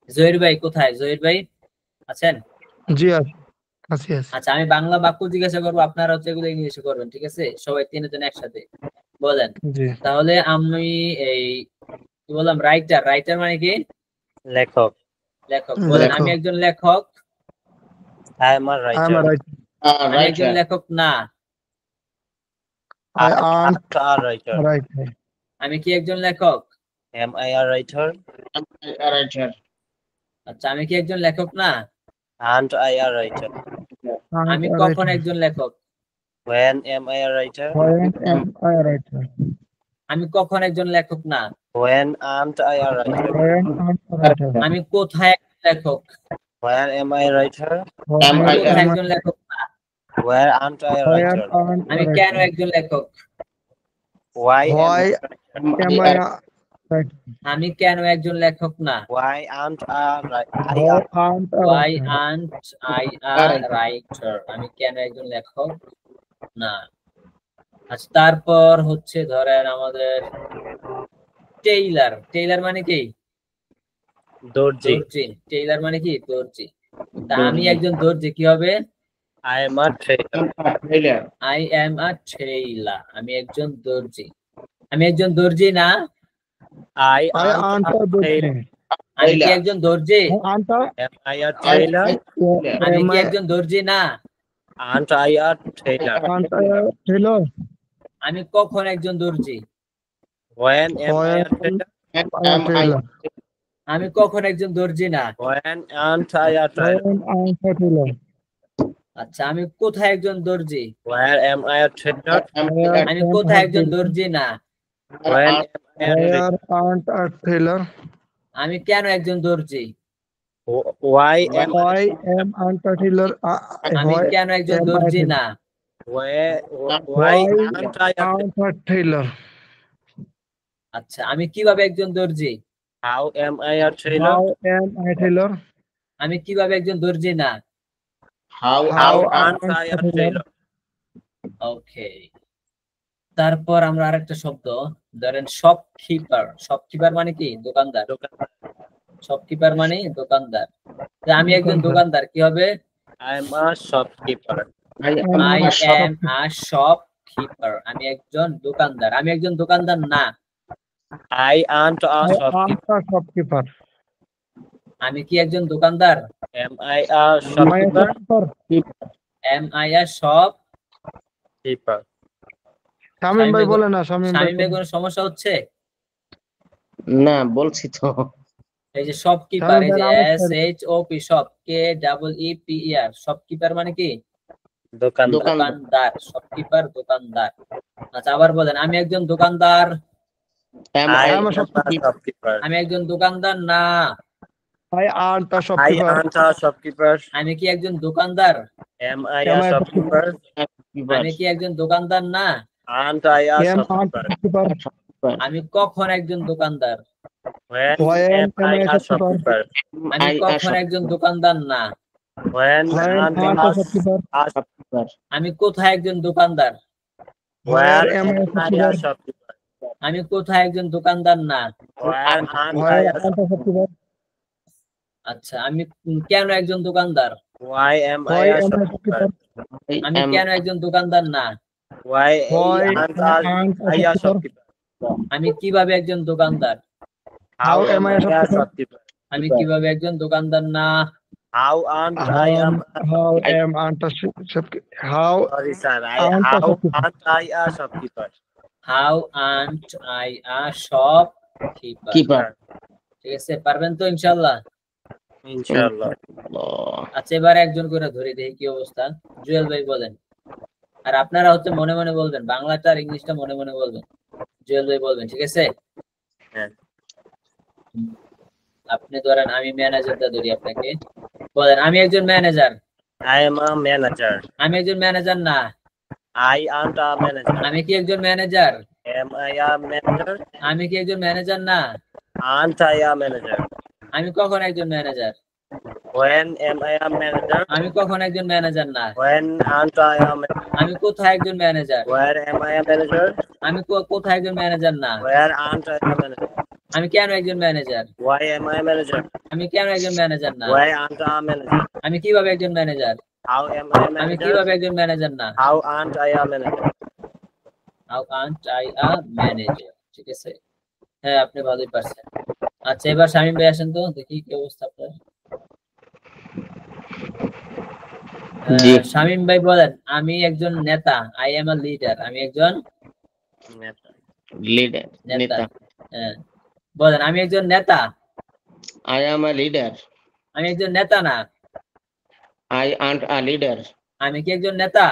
জহির ভাই কোথায়? জহির ভাই আছেন? জি আছি আছি আছি। আচ্ছা, আমি বাংলা বাক্য জিজ্ঞাসা করবো, আপনারা হচ্ছে এগুলো ইংলিশে করবেন, ঠিক আছে? সবাই তিনজন একসাথে বলেন। জি তাহলে আমি এই কি বললাম, রাইটার। রাইটার মানে কি? লেখক। লেখক। বলেন, আমি লেখক। একজন লেখক। I am a I am writer. Writer. আমি একজন লেখক না। I aren't a writer. Writer. আমি কি একজন লেখক? Am I a writer. আচ্ছা, আমি কি একজন লেখক না? Aren't I a writer. আমি কখন একজন লেখক? When am I a writer? When am I a writer? আমি কখন একজন লেখক না? When aren't I a writer? When am I a writer? আমি কোথায় একজন লেখক? Where am I a writer? আমি I কোথায় am একজন লেখক না? Where aren't I a When writer? aren't I আমি a কেন writer? একজন লেখক? Why Why am I am I a writer? আমি কেন একজন লেখক না? Why aren't I a Why aren't I a Why writer? aren't I a writer? আমি কেন একজন লেখক না? আচ্ছা, তারপর হচ্ছে ধরেন আমাদের টেইলার। টেইলার মানে কি? দর্জি? দর্জি। টেইলার মানে কি? দর্জি। তা আমি একজন দর্জি কি হবে? I am a tailor. I am a tailor. আমি একজন দর্জি। আমি একজন দর্জি না? I I aren't aren't a a tailor. dictionary. আমি কি একজন দর্জি? Aren't I? Am I a tailor? আমি Am কি I? একজন দর্জি না? Aren't I a tailor? Aren't I a tailor? আমি কখন একজন দর্জি? When am I a When tailor? am I a tailor? আমি কখন একজন দর্জি না? When aren't I a tailor? When aren't I a tailor? আচ্ছা, আমি কোথায় একজন দর্জি? Where am I a tailor? Where আমি am I কোথায় a একজন tailor? দর্জি না? When am I a tailor? Where aren't I a tailor? আমি কেন একজন দর্জি? Why am I? Why am I a tailor? আমি Why কেন একজন am I a দর্জি tailor? না? Why Why aren't I a tailor? aren't I a tailor? আচ্ছা, আমি কিভাবে একজন দর্জি? How am I a tailor? How am I a tailor? আমি কিভাবে একজন দর্জি না? How How aren't aren't I I a a tailor? tailor? ওকে। তারপর আমরা আরেকটা শব্দ ধরেন, শপকিপার। শপকিপার মানে কি? দোকানদার। শপকিপার মানে দোকানদার। তা আমি একজন দোকানদার কি হবে? I am a shopkeeper. I am a shopkeeper. আমি একজন দোকানদার। আমি একজন দোকানদার না। I aren't a I shopkeeper. aren't a shopkeeper. আমি কি একজন দোকানদার? Am I a Am I a shopkeeper? shopkeeper? Am I a shop? Keeper. Shamim ভাই বলে না, শামীম ভাই শামীম ভাই কোনো সমস্যা হচ্ছে? না, বলছি তো। এই যে শপকিপার, এই যে SHOP, শপ, KEEPER, শপকিপার মানে কি? দোকানদার। দোকানদার। শপকিপার দোকানদার। আচ্ছা, আবার বলেন, আমি একজন দোকানদার। I am am a a shopkeeper. আমি একজন দোকানদার না। I aren't a I shopkeeper. aren't a shopkeeper. আমি কি একজন দোকানদার? Am I Am a I a shopkeeper? আমি কি একজন দোকানদার না? Aren't I a Am aren't a shopkeeper? shopkeeper. আমি কখন একজন দোকানদার? When When am I a shopkeeper? আমি কখন একজন দোকানদার না? When When aren't aren't I a shopkeeper. a আমি কোথায় একজন দোকানদার? Where Where am I a am I a shopkeeper? shopkeeper? আমি কোথায় একজন দোকানদার না? Where aren't I Where a aren't a shopkeeper? আচ্ছা, আমি কেন একজন দোকানদার? Why am Why I a am I a shopkeeper? shopkeeper? আমি কেন একজন দোকানদার না? Why Why aren't aren't I a a shopkeeper? আমি কিভাবে একজন দোকানদার? How am I a shopkeeper? আমি কিভাবে একজন দোকানদার না? How aren't I am How am aren't a shopkeeper? How sorry sir, aren't a how shopkeeper? aren't I a shopkeeper? How aren't I a shopkeeper? Keeper. ঠিক আছে, পারবেন তো ইনশাআল্লাহ? Inshallah. আচ্ছা, এবার একজন করে ধরে দেখি কি অবস্থা। জুয়েল ভাই বলেন। আর আপনারা হচ্ছে মনে মনে বলবেন, বাংলাটা আর ইংলিশটা মনে মনে বলবেন, জুয়েল ভাই বলবেন, ঠিক আছে? হ্যাঁ। আপনি ধরেন আমি ম্যানেজারটা ধরি আপনাকে, বলেন আমি একজন manager. I am a manager. আমি একজন ম্যানেজার না। I aren't a manager. আমি কি একজন manager? Am I a manager? আমি কি একজন ম্যানেজার না? Aren't I a manager? আমি কখন একজন manager? When am I a manager? আমি কখন একজন ম্যানেজার না? When aren't I a manager? আমি কোথায় একজন manager? Where am I a manager? আমি কোথায় একজন ম্যানেজার না? Where aren't I a manager? আমি কেন একজন manager? Why am I a manager? আমি কেন একজন ম্যানেজার না? Why aren't I a manager? আমি কিভাবে একজন manager? How am I a আমি manager? কিভাবে একজন ম্যানেজার না? How aren't I a manager? How aren't I a manager? ঠিক আছে, হ্যাঁ আপনি ভালোই পারছেন। আচ্ছা এবার শামীম ভাই আসেন তো, দেখি কি অবস্থা আপনার। জি। শামীম ভাই বলেন আমি একজন নেতা। I am a leader. আমি একজন লিডার, নেতা। নেতা। হ্যাঁ, বলেন আমি একজন নেতা। I am a leader. আমি একজন নেতা না। I aren't a leader. আমি কি একজন নেতা?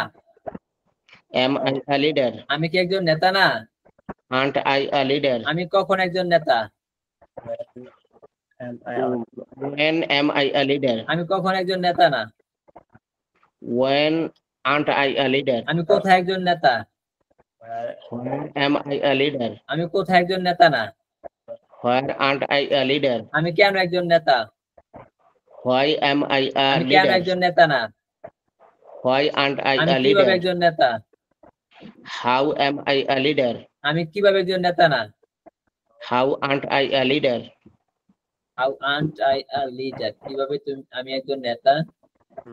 Am I a leader? আমি কি একজন নেতা না? Aren't I a leader? আমি কখন একজন নেতা? Am I a When am I a leader? আমি কখন একজন নেতা না? When aren't I a leader? আমি কোথায় একজন নেতা? When am I a leader? আমি কোথায় একজন নেতা না? Where aren't I a leader? আমি কেন একজন নেতা? Why am I a আমি কেন leader? একজন নেতা না? Why aren't I আমি a কিভাবে leader? একজন নেতা? How am I a leader? আমি কিভাবে একজন নেতা না? How aren't I a leader? How aren't I a leader? কিভাবে আমি একজন নেতা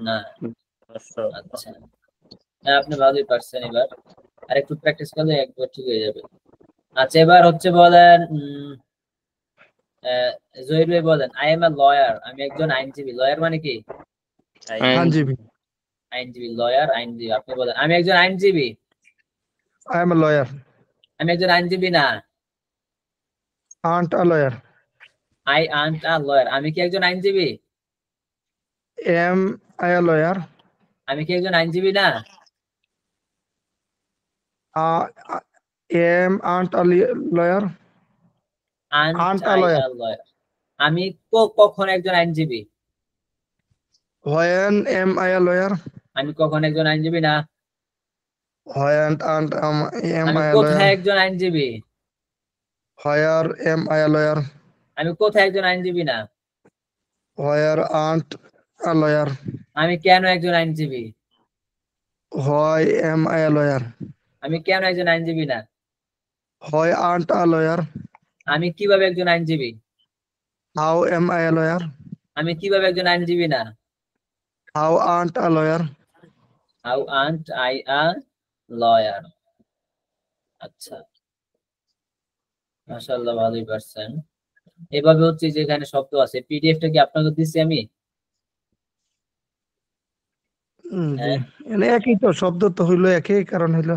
না? আচ্ছা, হ্যাঁ আপনি ভালোই পারছেন। এবার আর একটু প্র্যাকটিস করলে একবার ঠিক হয়ে যাবে। আচ্ছা এবার হচ্ছে বলেন জহির ভাই বলেন আই এম আ লয়ার। আমি একজন আইনজীবী। লয়ার মানে কি? আইনজীবী। আইনজীবী, লয়ার আইনজীবী। আপনি বলেন আমি একজন আইনজীবী। I am a lawyer. আমি একজন আইনজীবী না। Aren't a lawyer. I aren't a lawyer. আমি কি একজন আইনজীবী? Am I a lawyer? আমি কি একজন আইনজীবী না? Am aren't a lawyer? Aren't Aren't a I lawyer. A lawyer. আমি কখন একজন আইনজীবী? When am I a lawyer? আমি কখন একজন আইনজীবী না। When aren't am আমি I a কোথায় lawyer? একজন আইনজীবী? Where am I a lawyer? আমি কোথায় একজন আইনজীবী না। Where aren't a lawyer? আমি কেন একজন আইনজীবী? Why am I a lawyer? আমি কেন একজন আইনজীবী না। Why aren't a lawyer? আমি কিভাবে একজন আইনজীবী? How am I a lawyer? আমি কিভাবে একজন আইনজীবী না। How aren't a lawyer? How aren't I a lawyer? আচ্ছা, মাশাআল্লাহ ভালোই পারছেন। এভাবে হচ্ছে যেখানে শব্দ আছে, পিডিএফটা কি আপনাকে দিচ্ছি আমি? জি, মানে একই তো, শব্দ তো হইলো একই, কারণ হইলো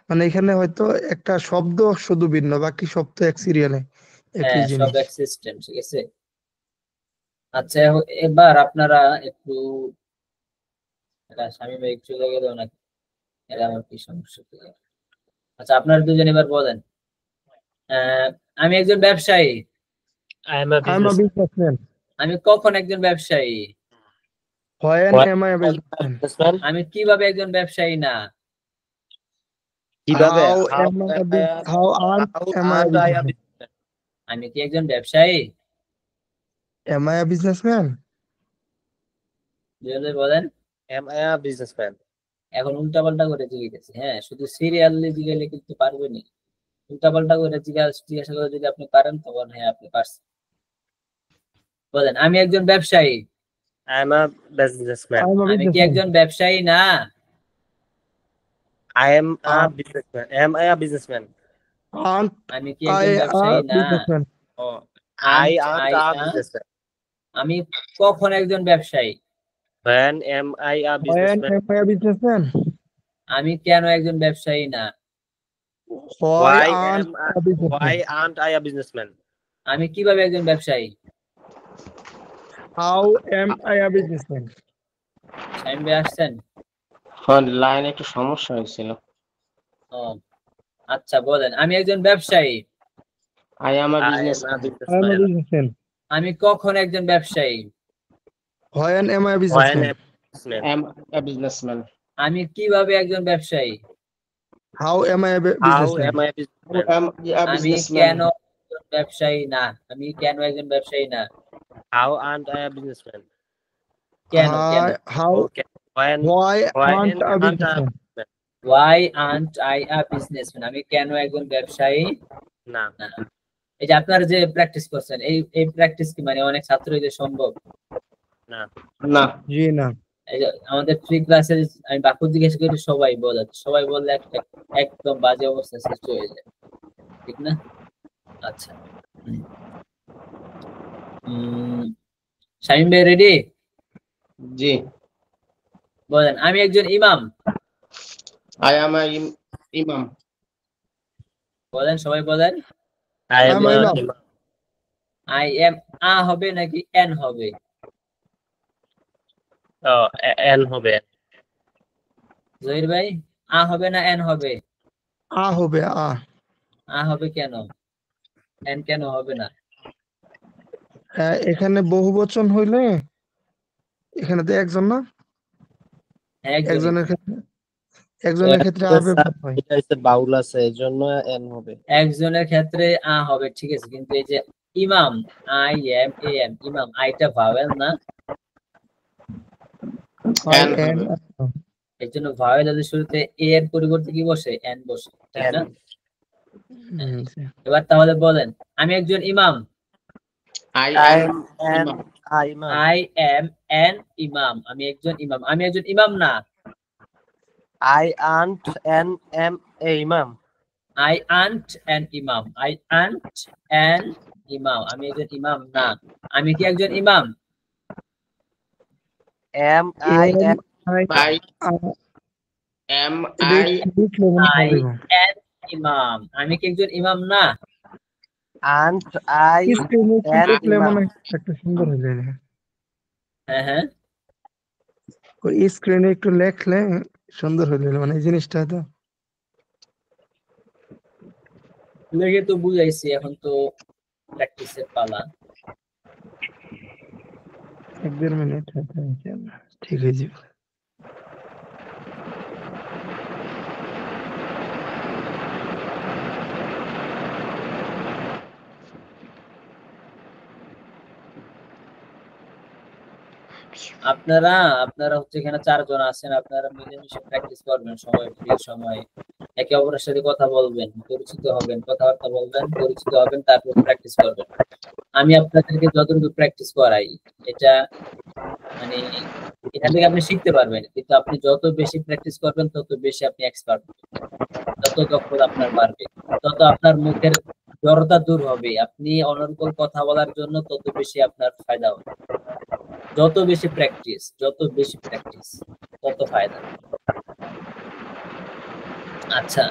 মানে এখানে হয়তো একটা শব্দ শুধু ভিন্ন, বাকি সব তো এক সিরিয়ালে একই হ্যাঁ, জিনিস। সব এক সিস্টেম, ঠিক আছে। আচ্ছা এবার আপনারা একটু, এটা স্বামী ভাই একটু চলে গেল নাকি, এটা আমার কি সমস্যা? আচ্ছা আপনারা দুজন এবার বলেন আমি একজন ব্যবসায়ী। I am a I'm a businessman. আমি কখন একজন ব্যবসায়ী? When am I a businessman? businessman. আমি কিভাবে একজন ব্যবসায়ী না? কিভাবে? How am I a how aren't am I a businessman? আমি কি একজন ব্যবসায়ী? Am I a businessman? দুজনে বলেন। Am I a businessman? এখন উল্টাপাল্টা করে জিজ্ঞেস, হ্যাঁ শুধু সিরিয়ালি জিজ্ঞেলে কিন্তু পারবেনি, উল্টাপাল্টা করে জিজ্ঞাসা করে যদি আপনি পারেন তখন হ্যাঁ আপনি পারছেন। বলেন আমি একজন ব্যবসায়ী। I am a businessman. I'm a আমি কি businessman. একজন ব্যবসায়ী না? I am a businessman. Am I a businessman? Aren't আমি কি I একজন a ব্যবসায়ী না? businessman? Oh, I Aren't aren't I a a- businessman. আমি কখন একজন ব্যবসায়ী? When am I a When businessman? am I a businessman? আমি কেন একজন ব্যবসায়ী না? Why Why aren't am a I? businessman? Why aren't I a businessman? আমি কিভাবে একজন ব্যবসায়ী? How am I a businessman? স্বামী ভাই আসছেন? লাইনে একটু সমস্যা হয়েছিল। ও আচ্ছা বলেন, আমি একজন ব্যবসায়ী। I am a I business am a I am a businessman. businessman. আমি কখন একজন ব্যবসায়ী? When am I a When businessman? am businessman? Am a businessman. আমি কিভাবে একজন ব্যবসায়ী? How am I a How businessman? am I a businessman? Am a আমি businessman. কেন একজন ব্যবসায়ী না? আমি কেন একজন ব্যবসায়ী না? How aren't I a businessman? কেন কেন? How Okay. When why aren't when a aren't I a businessman? businessman? Why aren't I a businessman? আমি কেন একজন ব্যবসায়ী না। না? এই যে আপনারা যে প্র্যাকটিস করছেন, এই প্র্যাকটিস কি মানে অনেক ছাত্রদের সম্ভব? না। না। জি না। এই যে আমাদের ফ্রি ক্লাসে আমি বাক্য জিজ্ঞেস করি, সবাই বললে একদম বাজে অবস্থা সৃষ্টি হয়ে যায়, ঠিক না? আচ্ছা, শামীম ভাই রেডি? জি। বলেন, আমি একজন ইমাম। আই এম আ ইমাম। বলেন, সবাই বলেন। I am I'm a a imam. imam. I am আ হবে নাকি এন হবে? N হবে। জহির ভাই, আ হবে না এন হবে? আ হবে আ। আ হবে কেন? এন কেন হবে না? এখানে বহুবচন হইলে এখানে তো একজন না, হ্যাঁ, একজনই। একজনের ক্ষেত্রে আ ব্যবহার হয়। এটা হচ্ছে বাউল আছে, এজন্য N হবে। একজনের ক্ষেত্রে আ হবে, ঠিক আছে, কিন্তু এই যে ইমাম, আই এম এ এম, ইমাম, আইটা ভাওয়েল না? I এন am হবে। এর জন্য ভাওয়েলের শুরুতে এ এর পরিবর্তে কি বসে? এন বসে, ঠিক না? এবার তাহলে বলেন, আমি একজন ইমাম। আই I এম am ইমাম। a imam. I am N imam, আমি একজন ইমাম। আমি একজন ইমাম না। I aren't am a imam. I aren't an imam, I aren't an imam, আমি একজন ইমাম না। আমি কি একজন ইমাম? Am I an I am I I N imam, আমি কি একজন ইমাম না? aren't I an imam? একটা সুন্দর হয়ে যায়। হ্যাঁ হ্যাঁ, ওই স্ক্রিনে একটু লেখলে সুন্দর হয়ে যায়, মানে এই জিনিসটা তো লেগে তো বুঝাইছি, এখন তো প্র্যাকটিসের পালা। 1-1.5 মিনিট ঠিক হয়ে যাবে। আপনারা হচ্ছে এখানে 4 জন আছেন, আপনারা মিলেমিশে প্র্যাকটিস করবেন, সময় ফ্রি সময় একে অপরের সাথে কথা বলবেন, পরিচিত হবেন, কথাবার্তা বলবেন, পরিচিত হবেন, তারপর প্র্যাকটিস করবেন। আমি আপনাদেরকে যতটুকু প্র্যাকটিস করাই, এটা মানে এখান থেকে আপনি শিখতে পারবেন, কিন্তু আপনি যত বেশি প্র্যাকটিস করবেন তত বেশি আপনি এক্সপার্ট, তত দক্ষতা আপনার বাড়বে, তত আপনার মুখের জড়তা দূর হবে, আপনি অনর্গল কথা বলার জন্য তত বেশি আপনার ফায়দা হবে। যত বেশি প্র্যাকটিস তত ফায়দা। আচ্ছা,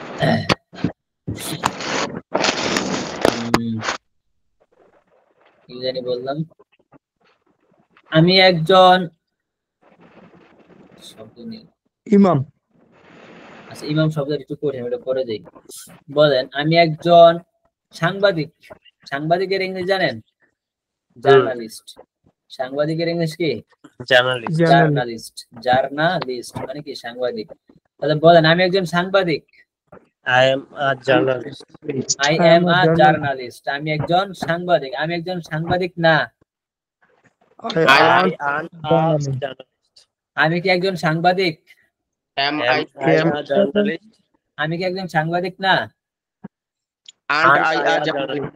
কি জানি বললাম, আমি একজন শব্দ নেই। ইমাম। আচ্ছা, ইমাম শব্দটা একটু কঠিন, এটা পরে দেই। বলেন, আমি একজন সাংবাদিক। সাংবাদিকের ইংরেজি জানেন? জার্নালিস্ট। সাংবাদিকের ইংলিশ কি? journalist? জার্নালিস্ট। জার্নালিস্ট মানে কি? সাংবাদিক। তাহলে বলেন, আমি একজন সাংবাদিক। I am a journalist. I am a journalist, আমি একজন সাংবাদিক। আমি একজন সাংবাদিক না। I aren't a journalist. আমি কি একজন সাংবাদিক? M Am I I a journalist? আমি কি একজন সাংবাদিক না? Aunt Aren't I I a a journalist?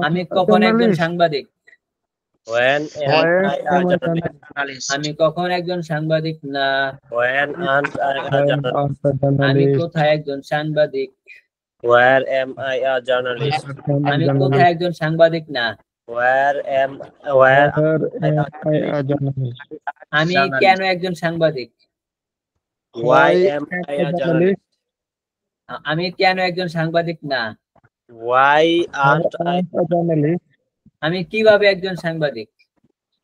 আমি কখন একজন সাংবাদিক? When am I a journalist? Journalist. আমি কখন একজন সাংবাদিক না। When aren't I a journalist? আমি কোথায় একজন সাংবাদিক? Where am I a journalist? আমি কোথায় একজন সাংবাদিক না। Where I a journalist? আমি কেন একজন সাংবাদিক? Why am I a journalist? আমি কেন একজন সাংবাদিক না। Why aren't I a journalist? আমি কিভাবে একজন সাংবাদিক?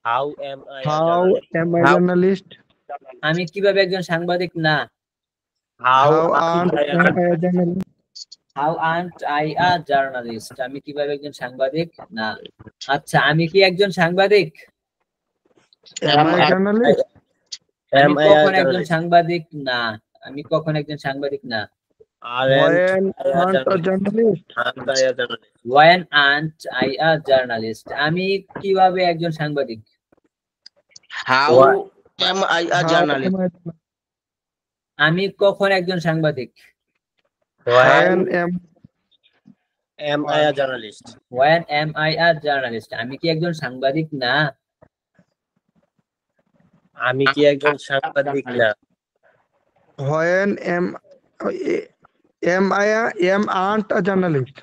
How am I a How journalist? am I journalist? আমি কিভাবে একজন সাংবাদিক না। How How aren't aren't I a am I a journalist? How aren't I a journalist, আমি কিভাবে একজন সাংবাদিক না। আচ্ছা, আমি কি একজন সাংবাদিক? Am I a journalist? আমি am I a কখন একজন journalist? সাংবাদিক না, আমি কখন একজন সাংবাদিক না। Aren't When I a aren't a journalist? journalist? Aren't I a journalist? When aren't I a journalist, আমি কিভাবে একজন সাংবাদিক। How am I a How journalist? am I? আমি কখন একজন সাংবাদিক। When When am I a journalist? When am I a journalist, আমি কি একজন সাংবাদিক না। আমি কি একজন সাংবাদিক না। when am aren't a journalist?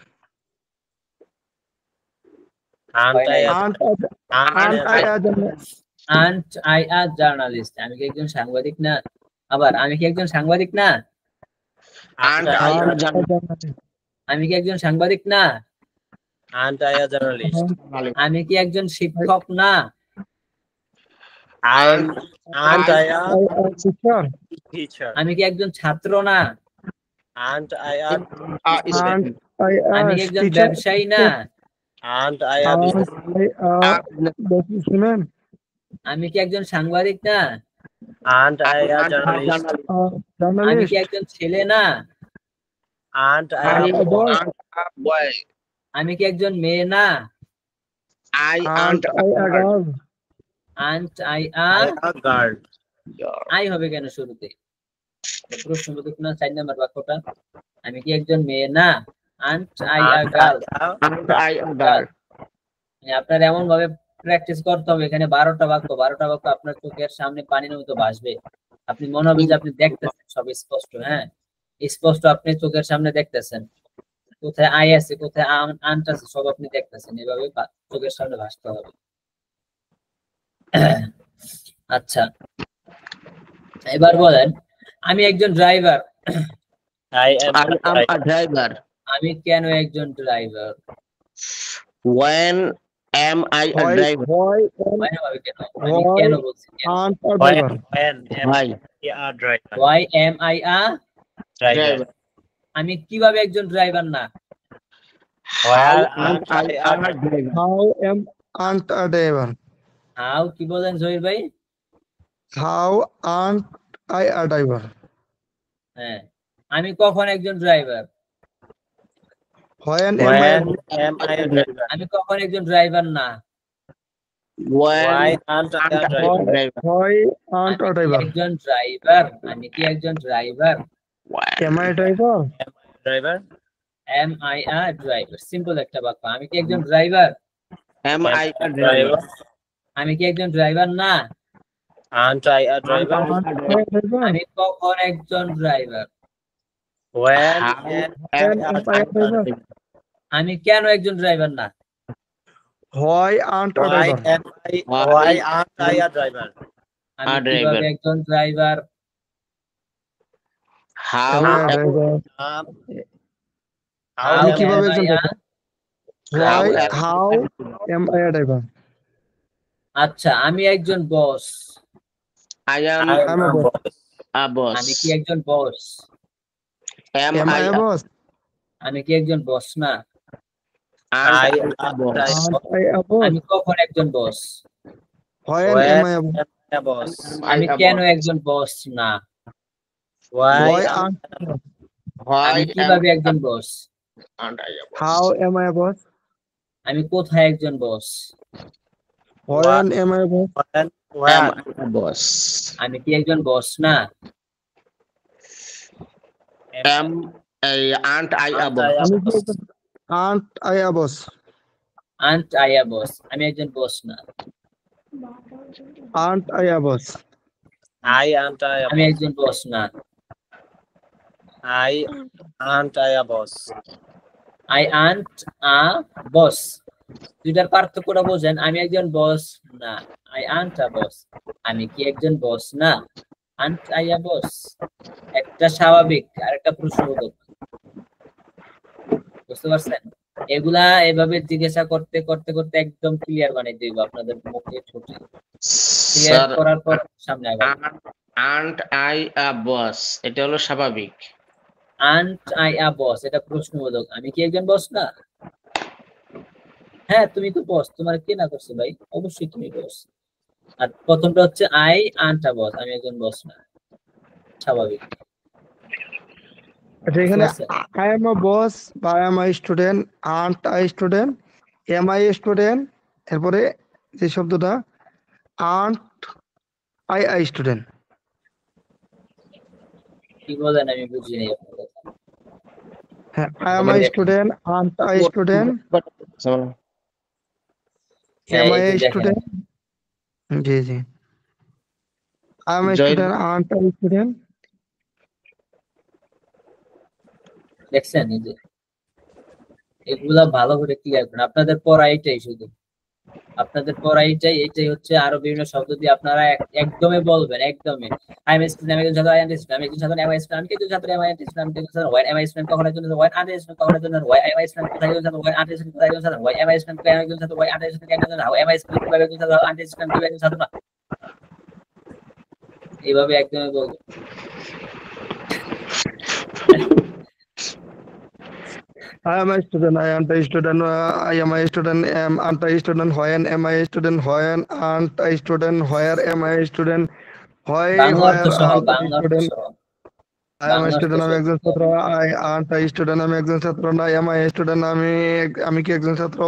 Aren't I a Aren't aren't I a journalist? aren't I a journalist, আমি কি একজন সাংবাদিক না। আবার আমি কি একজন সাংবাদিক না, Aren't I a Aren't a journalist? journalist? আমি কি একজন সাংবাদিক না, aren't I a journalist? আমি কি একজন শিক্ষক না, Aren't I a I a teacher? teacher? আমি কি একজন ছাত্র না, Aren't I a Aren't I আমি a কি একজন teacher? ব্যবসায়ী না, aren't I a Aren't business? I a businessman? আমি কি একজন সাংবাদিক না, Aren't I a journalist? আমি কি Journalist? একজন ছেলে না, Aren't I Aren't a a boy? Aren't a boy? আমি কি একজন মেয়ে না, I Aren't aren't a I a girl. girl? aren't I a girl? I হবে কেন শুরুতে, প্রশ্নবোধক না 4 নম্বর বাক্যটা, আমি কি একজন মেয়ে না, aren't I a girl, Aren't I a girl? আপনার এমন ভাবে প্র্যাকটিস করতে হবে, এখানে 12টা বাক্য আপনার চোখের সামনে পানির মতো ভাসবে, আপনি মনে হবে যে আপনি দেখতেছেন সব স্পষ্ট, হ্যাঁ স্পষ্ট আপনি চোখের সামনে দেখতেছেন, কোথায় আই আছে কোথায় আন্ট আছে সব আপনি দেখতেছেন, এভাবে চোখের সামনে ভাসতে হবে। আচ্ছা, এবার বলেন, আমি একজন driver, I am I am a driver. আমি কেন একজন driver, When am I a Why driver? মানে ভাবে কেন, আমি কেন বলছি কেন, aren't a when driver? am Why? I a driver? why am I a, Driver. আমি কিভাবে একজন ড্রাইভার না, How Where am aren't I I a a driver? How am aren't a driver? How কি বলেন জহির ভাই, How aren't I a driver? হ্যাঁ আমি কখন একজন driver, When When am I am I a driver? আমি কখন একজন ড্রাইভার না, When Why aren't I a aren't I driver? a driver? why aren't a আমি কি driver? একজন ড্রাইভার, আমি কি একজন driver, When Am I a driver? Driver? Am I a driver, simple একটা বাক্য, আমি কি একজন ড্রাইভার, am I a driver? Driver? আমি কি একজন ড্রাইভার না, Aren't I a driver? Aren't I a driver? আমি কখন একজন driver, When How am am When am I I a a driver? driver? আমি কেন একজন ড্রাইভার না, Why aren't a Why driver? am I? Why aren't I a driver? আমি A কিভাবে driver. একজন driver, How Am I a am driver? Um, How how কি am ভাবে am একজন I a, driver? Why how am I a driver? আচ্ছা আমি একজন বস, I am I'm a boss. a boss? আমি কি একজন বস, Am Am I I a boss? আমি কি একজন বস না, aren't I I a boss? Aren't I a boss? আমি কখন একজন বস, When When am I a boss? am I a boss? আমি a কেন boss? একজন বস না, Why Why am aren't I a boss? Why আমি am কিভাবে একজন বস, aren't I a boss? How am I a boss? আমি কোথায় একজন বস, When am I a boss? when Am where I a boss? আমি কি একজন বস না, Aren't I a aren't boss? I a আমি কি boss? একজন- Aren't I a boss? aren't I a boss, আমি একজন বস না, Aren't I a boss? I aren't I a আমি boss? একজন বস না, I aren't I a boss? I aren't a boss, দুইটার পার্থক্যটা বোঝেন, আমি একজন বস না, I aren't a boss, আমি কি একজন বস না, aren't I a boss, একটা স্বাভাবিক আর একটা প্রশ্নবোধক, বুঝতে পারছেন, এগুলা এভাবে জিজ্ঞাসা করতে করতে করতে একদম ক্লিয়ার বানিয়ে দিব আপনাদের মুখে ঠোঁটে, ক্লিয়ার Sir, করার পর সামনে আগাবো। আন্ট আই আ বস, এটা হলো স্বাভাবিক। আন্ট আই আ বস, এটা প্রশ্নবোধক। আমি কি একজন বস না? হ্যাঁ, তুমি তো বস, তোমার কে না করছে ভাই? অবশ্যই তুমি বস। আর প্রথমটা হচ্ছে আই আন্ট আ বস, আমি একজন বস না, স্বাভাবিক। আচ্ছা, বুঝতে এখানে পারছেন? আই এম আ বস বা I am I student, aren't I student, am I student, এরপরে যে শব্দটা আর্নট আই স্টুডেন্ট। কি বলেন আমি বুঝিনি আপনার কথা। হ্যাঁ, আই এম এবার আই দেখেন, স্টুডেন্ট, আর্নট আই স্টুডেন্ট, হ্যাঁ এম এই আই যে দেখেন, স্টুডেন্ট। জি জি, আই এম আই জয়, স্টুডেন্ট, আর্নট আই স্টুডেন্ট। দেখছেন? এই যে এগুলা ভালো করে ক্লিয়ার করেন, আপনাদের পড়া এইটাই শুধু, আপনাদের পড়া এইটাই। এইটাই হচ্ছে আরো বিভিন্ন শব্দ দিয়ে আপনারা একদমই বলবেন, একদমই। আই এম স্টুডেন্ট, আমি একজন ছাত্র, আই এম স্টুডেন্ট, আমি একজন ছাত্র, এম আই স্টুডেন্ট, আমি একজন ছাত্র, এম আই স্টুডেন্ট, আমি একজন ছাত্র, ওয়াই এম আই স্টুডেন্ট, কখন একজন ছাত্র, ওয়াই আন্ট স্টুডেন্ট, কখন একজন ছাত্র, ওয়াই এম আই স্টুডেন্ট, কোথায় একজন ছাত্র, ওয়াই আন্ট স্টুডেন্ট, কোথায় একজন ছাত্র, ওয়াই এম আই স্টুডেন্ট, কোথায় একজন ছাত্র, ওয়াই আন্ট স্টুডেন্ট, একজন ছাত্র, এম আই স্টুডেন্ট, কিভাবে একজন ছাত্র, আন্ট স্টুডেন্ট, কিভাবে একজন ছাত্র না। এইভাবে একদমই বলবেন। I am a student, I am a student, I am a student, am a student, when am I a student, when aren't I student, where am I a student, why, Bangla অর্থ where সহ, aren't I Bangla অর্থ student, সহ, I am a Bangla অর্থ student, আমি সহ একজন বুঝতে ছাত্র, হবে। I aren't I student, আমি একজন ছাত্র না, am I a student, আমি কি একজন ছাত্র,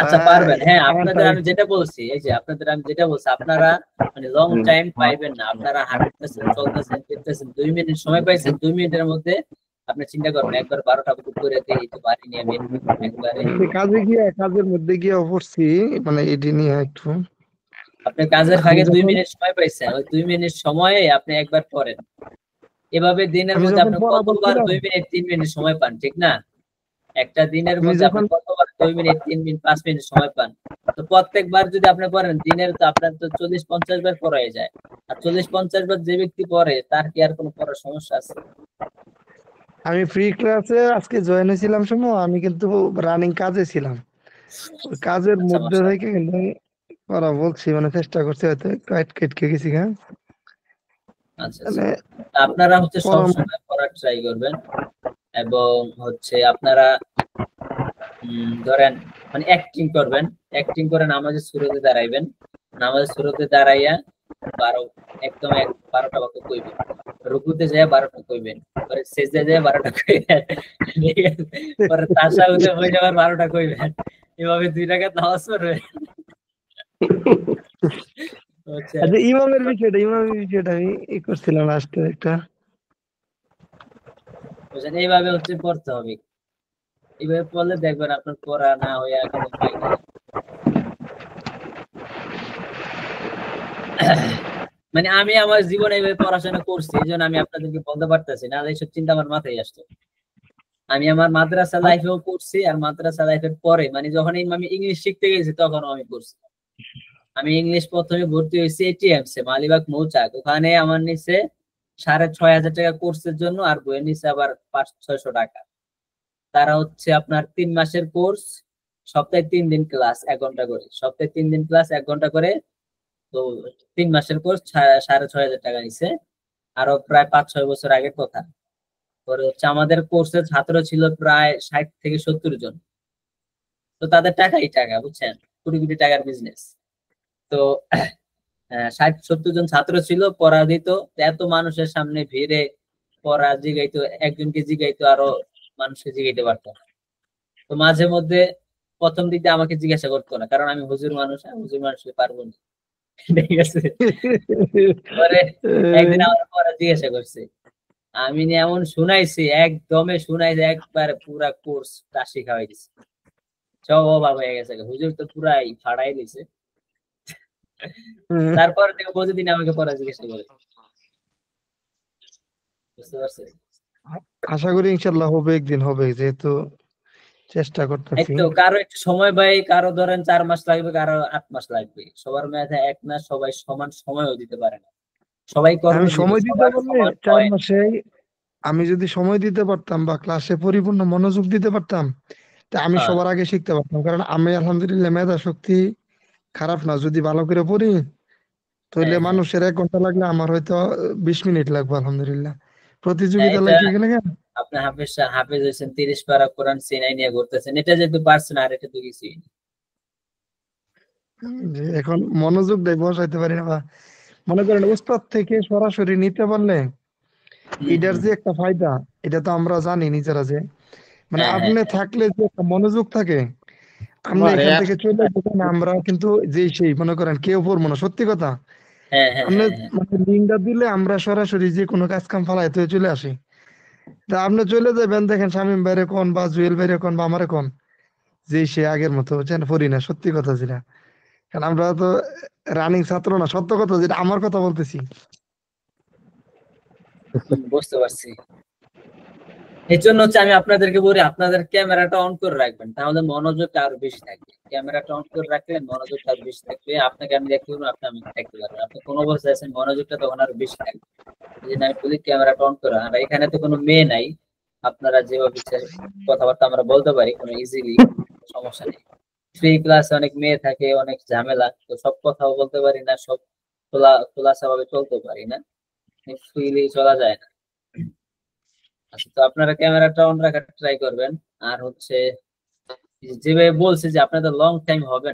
আচ্ছা পারবেন, হ্যাঁ। aren't আপনাদের I, আমি যেটা বলছি, এই যে আপনাদের আমি যেটা বলছি, আপনারা মানে লং টাইম পাইবেন না। আপনারা হাঁটতেছেন, চলতেছেন, ফিরতেছেন, 2 মিনিট সময় পাইছেন, 2 মিনিটের মধ্যে আপনি চিন্তা করবেন, একবার 12টা বুক করে দিয়ে এই তো পারিনি আমি একবারে। কাজের মধ্যে গিয়ে পড়ছি, মানে এটি নিয়ে একটু আপনি কাজের আমি ফাঁকে 2 যখন মিনিট সময় পাইছেন, ওই 2 মিনিট সময়ে আপনি একবার পড়েন। এভাবে দিনের আমি মধ্যে যখন আপনি পড়া কতবার পড়ছিলাম 2 মিনিট 3 মিনিট সময় পান, ঠিক না? একটা দিনের আমি মধ্যে আপনি যখন কতবার 2 মিনিট 3 মিনিট 5 মিনিট সময় পান? তো প্রত্যেকবার যদি আপনি পড়েন দিনের, তো আপনার তো 40-50 বার পড়া হয়ে যায়। আর 40-50 বার যে ব্যক্তি পড়ে তার কি আর কোনো পড়ার সমস্যা আছে? আমি ফ্রি ক্লাসে আজকে জয়েন হয়েছিলাম সময়, আমি কিন্তু রানিং কাজে ছিলাম, ওই কাজের আচ্ছা মধ্যে মাশাআল্লাহ। থেকে কিন্তু করা বলছি, মানে চেষ্টা করছি, হয়তো কাট কেটে গেছি হ্যাঁ, আচ্ছা আচ্ছা, মানে আপনারা হচ্ছে সব পড়ার সময় পড়ার ট্রাই করবেন। এবং হচ্ছে আপনারা ধরেন মানে অ্যাক্টিং করবেন, অ্যাক্টিং করে নামাজের শুরুতে দাঁড়াইবেন, নামাজের শুরুতে দাঁড়াইয়া 12 একদম 12টা বাক্য কইবেন, রুকুতে যায় 12টা কইবেন, পরে সেজদা যায় 12টা কইবেন, ঠিক আছে? পরে তাশাহুদে হয়ে যাবার 12টা কইবেন। এভাবে 2 রাকাত নামাজ পড়বেন, হচ্ছে আচ্ছা, ইমামের বিষয়টা আমি করছিলাম লাস্টে একটা। বুঝছেন? এইভাবে হচ্ছে পড়তে হবে। এইভাবে পড়লে দেখবেন আপনার পড়া না হয়ে একদম মাইন্ডে যাবে। মানে আমি আমার জীবনে এইভাবে পড়াশোনা করছি, এই জন্য আমি আপনাদেরকে বলতে পারতেছি, না এইসব চিন্তা আমার মাথায় আসতো। আমি আমার মাদ্রাসা লাইফেও করছি, আর মাদ্রাসা লাইফের পরে মানে যখন আমি ইংলিশ শিখতে গেছি তখনও আমি করছি। আমি ইংলিশ প্রথমে ভর্তি হয়েছি এটিএমসে, মালিবাগ মৌচাক, ওখানে আমার নিচে 6,500 টাকা কোর্সের জন্য, আর বইয়ের নিচে আবার 500-600 টাকা। তারা হচ্ছে আপনার 3 মাসের কোর্স, সপ্তাহে 3 দিন ক্লাস 1 ঘন্টা করে, সপ্তাহে 3 দিন ক্লাস 1 ঘন্টা করে। তো 3 মাসের কোর্স 6,500 টাকা নিছে, আরো প্রায় 5-6 বছর আগের কথা। পরে হচ্ছে আমাদের কোর্সের ছাত্র ছিল প্রায় 60 থেকে 70 জন। তো তাদের টাকাই টাকা, বুঝছেন, কোটি কোটি টাকার বিজনেস। তো 60-70 জন ছাত্র ছিল, পড়া দিত। এত মানুষের সামনে ভিড়ে পড়া জিগাইতো, একজনকে জিগাইতো, আরো মানুষকে জিগাইতে পারতো না। তো মাঝে মধ্যে প্রথম দিকে আমাকে জিজ্ঞাসা করতো না, কারণ আমি হুজুর মানুষ, আমি হুজুর মানুষকে পারবো না, ঠিক আছে? পরে একদিন আমার পড়া জিজ্ঞাসা করছে, আমি নিয়ে এমন শুনাইছি, একদমে শুনাইছে, একবার পুরা কোর্স কাশি খাওয়াই দিছে। সব অবাক হয়ে গেছে, হুজুর তো পুরাই ফাড়াই দিছে। তারপর থেকে প্রতিদিন আমাকে পড়া জিজ্ঞাসা করে, বুঝতে পারছেন? আশা করি ইনশাল্লাহ হবে, একদিন হবে, যেহেতু চেষ্টা এই করতেছি। তো কারো একটু সময় পাই, কারো ধরেন 4 মাস লাগবে, কারো 8 মাস লাগবে, সবার মেয়াদে এক না, সবাই সমান সময়ও দিতে পারে না, সবাই আমি কর্মজীবী, সময় দিতে সবার পারলে সমান 4 পয়েন্ট। মাসে আমি যদি সময় দিতে পারতাম বা ক্লাসে পরিপূর্ণ মনোযোগ দিতে পারতাম, তা আমি হ্যাঁ সবার আগে শিখতে পারতাম, কারণ আমি আলহামদুলিল্লাহ মেধা শক্তি খারাপ না, যদি ভালো করে পড়ি তাহলে হ্যাঁ, মানুষের 1 ঘন্টা লাগলে আমার হয়তো 20 মিনিট লাগবে আলহামদুলিল্লাহ। হ্যাঁ, প্রতিযোগিতা এটা লাগে গেলে আপনি হাফেজ হয়েছেন, 30 পারা কোরআন সিনাই নিয়ে ঘুরতেছেন, এটা যেহেতু পারছেন আর এটা তো কিছুই না। যে এখন মনোযোগ দেয় বসাইতে পারি না বা মনে করেন উস্তাদ থেকে সরাসরি নিতে পারলে হুম, এটার হুম, যে একটা ফায়দা, এটা তো আমরা জানি নিজেরা যে মানে হ্যাঁ, হ্যাঁ, আপনি থাকলে যে একটা মনোযোগ থাকে, আপনি আমার এখান এক থেকে চলে যাবেন, আমরা কিন্তু যে সেই মনে করেন কেউ পড়বো না, সত্যি কথা। হ্যাঁ, হ্যাঁ, আপনি হ্যাঁ, হ্যাঁ, মানে লিঙ্কটা দিলে আমরা সরাসরি যে কোনো কাজ কাম ফালাইতে চলে আসি। তা আপনি চলে যাবেন, দেখেন শামীম ভাইরে কোন বা জুয়েল ভাইরে কোন বা আমারে কোন যে সে আগের মতো বুঝছেন পড়ি না, সত্যি কথা যেটা। কারণ আমরা তো রানিং ছাত্র না, সত্য কথা যেটা আমার কথা বলতেছি। বুঝতে পারছি। এই জন্য হচ্ছে আমি আপনাদেরকে বলি, আপনাদের ক্যামেরাটা অন করে রাখবেন, তাহলে মনোযোগটা আরো বেশি থাকবে। ক্যামেরাটা অন করে রাখলে মনোযোগটা আরো বেশি থাকবে, আপনাকে আমি দেখতে পারবো, আপনি আমাকে দেখতে পারবেন, আপনি কোন অবস্থায় আছেন মনোযোগটা তখন আরো বেশি থাকবে। এই জন্য আমি বলি ক্যামেরাটা অন করা। আর এখানে তো কোনো মেয়ে নাই, আপনারা যেভাবে ইচ্ছা কথাবার্তা আমরা বলতে পারি, কোনো ইজিলি, সমস্যা নেই। ফ্রি ক্লাসে অনেক মেয়ে থাকে, অনেক ঝামেলা, তো সব কথাও বলতে পারি না, সব খোলাসা ভাবে চলতে পারি না, ফ্রিলি চলা যায় না। আচ্ছা, তো আপনারা ক্যামেরাটা অন রাখার ট্রাই করবেন। আর হচ্ছে যেভাবে বলছে যে আপনাদের লং টাইম হবে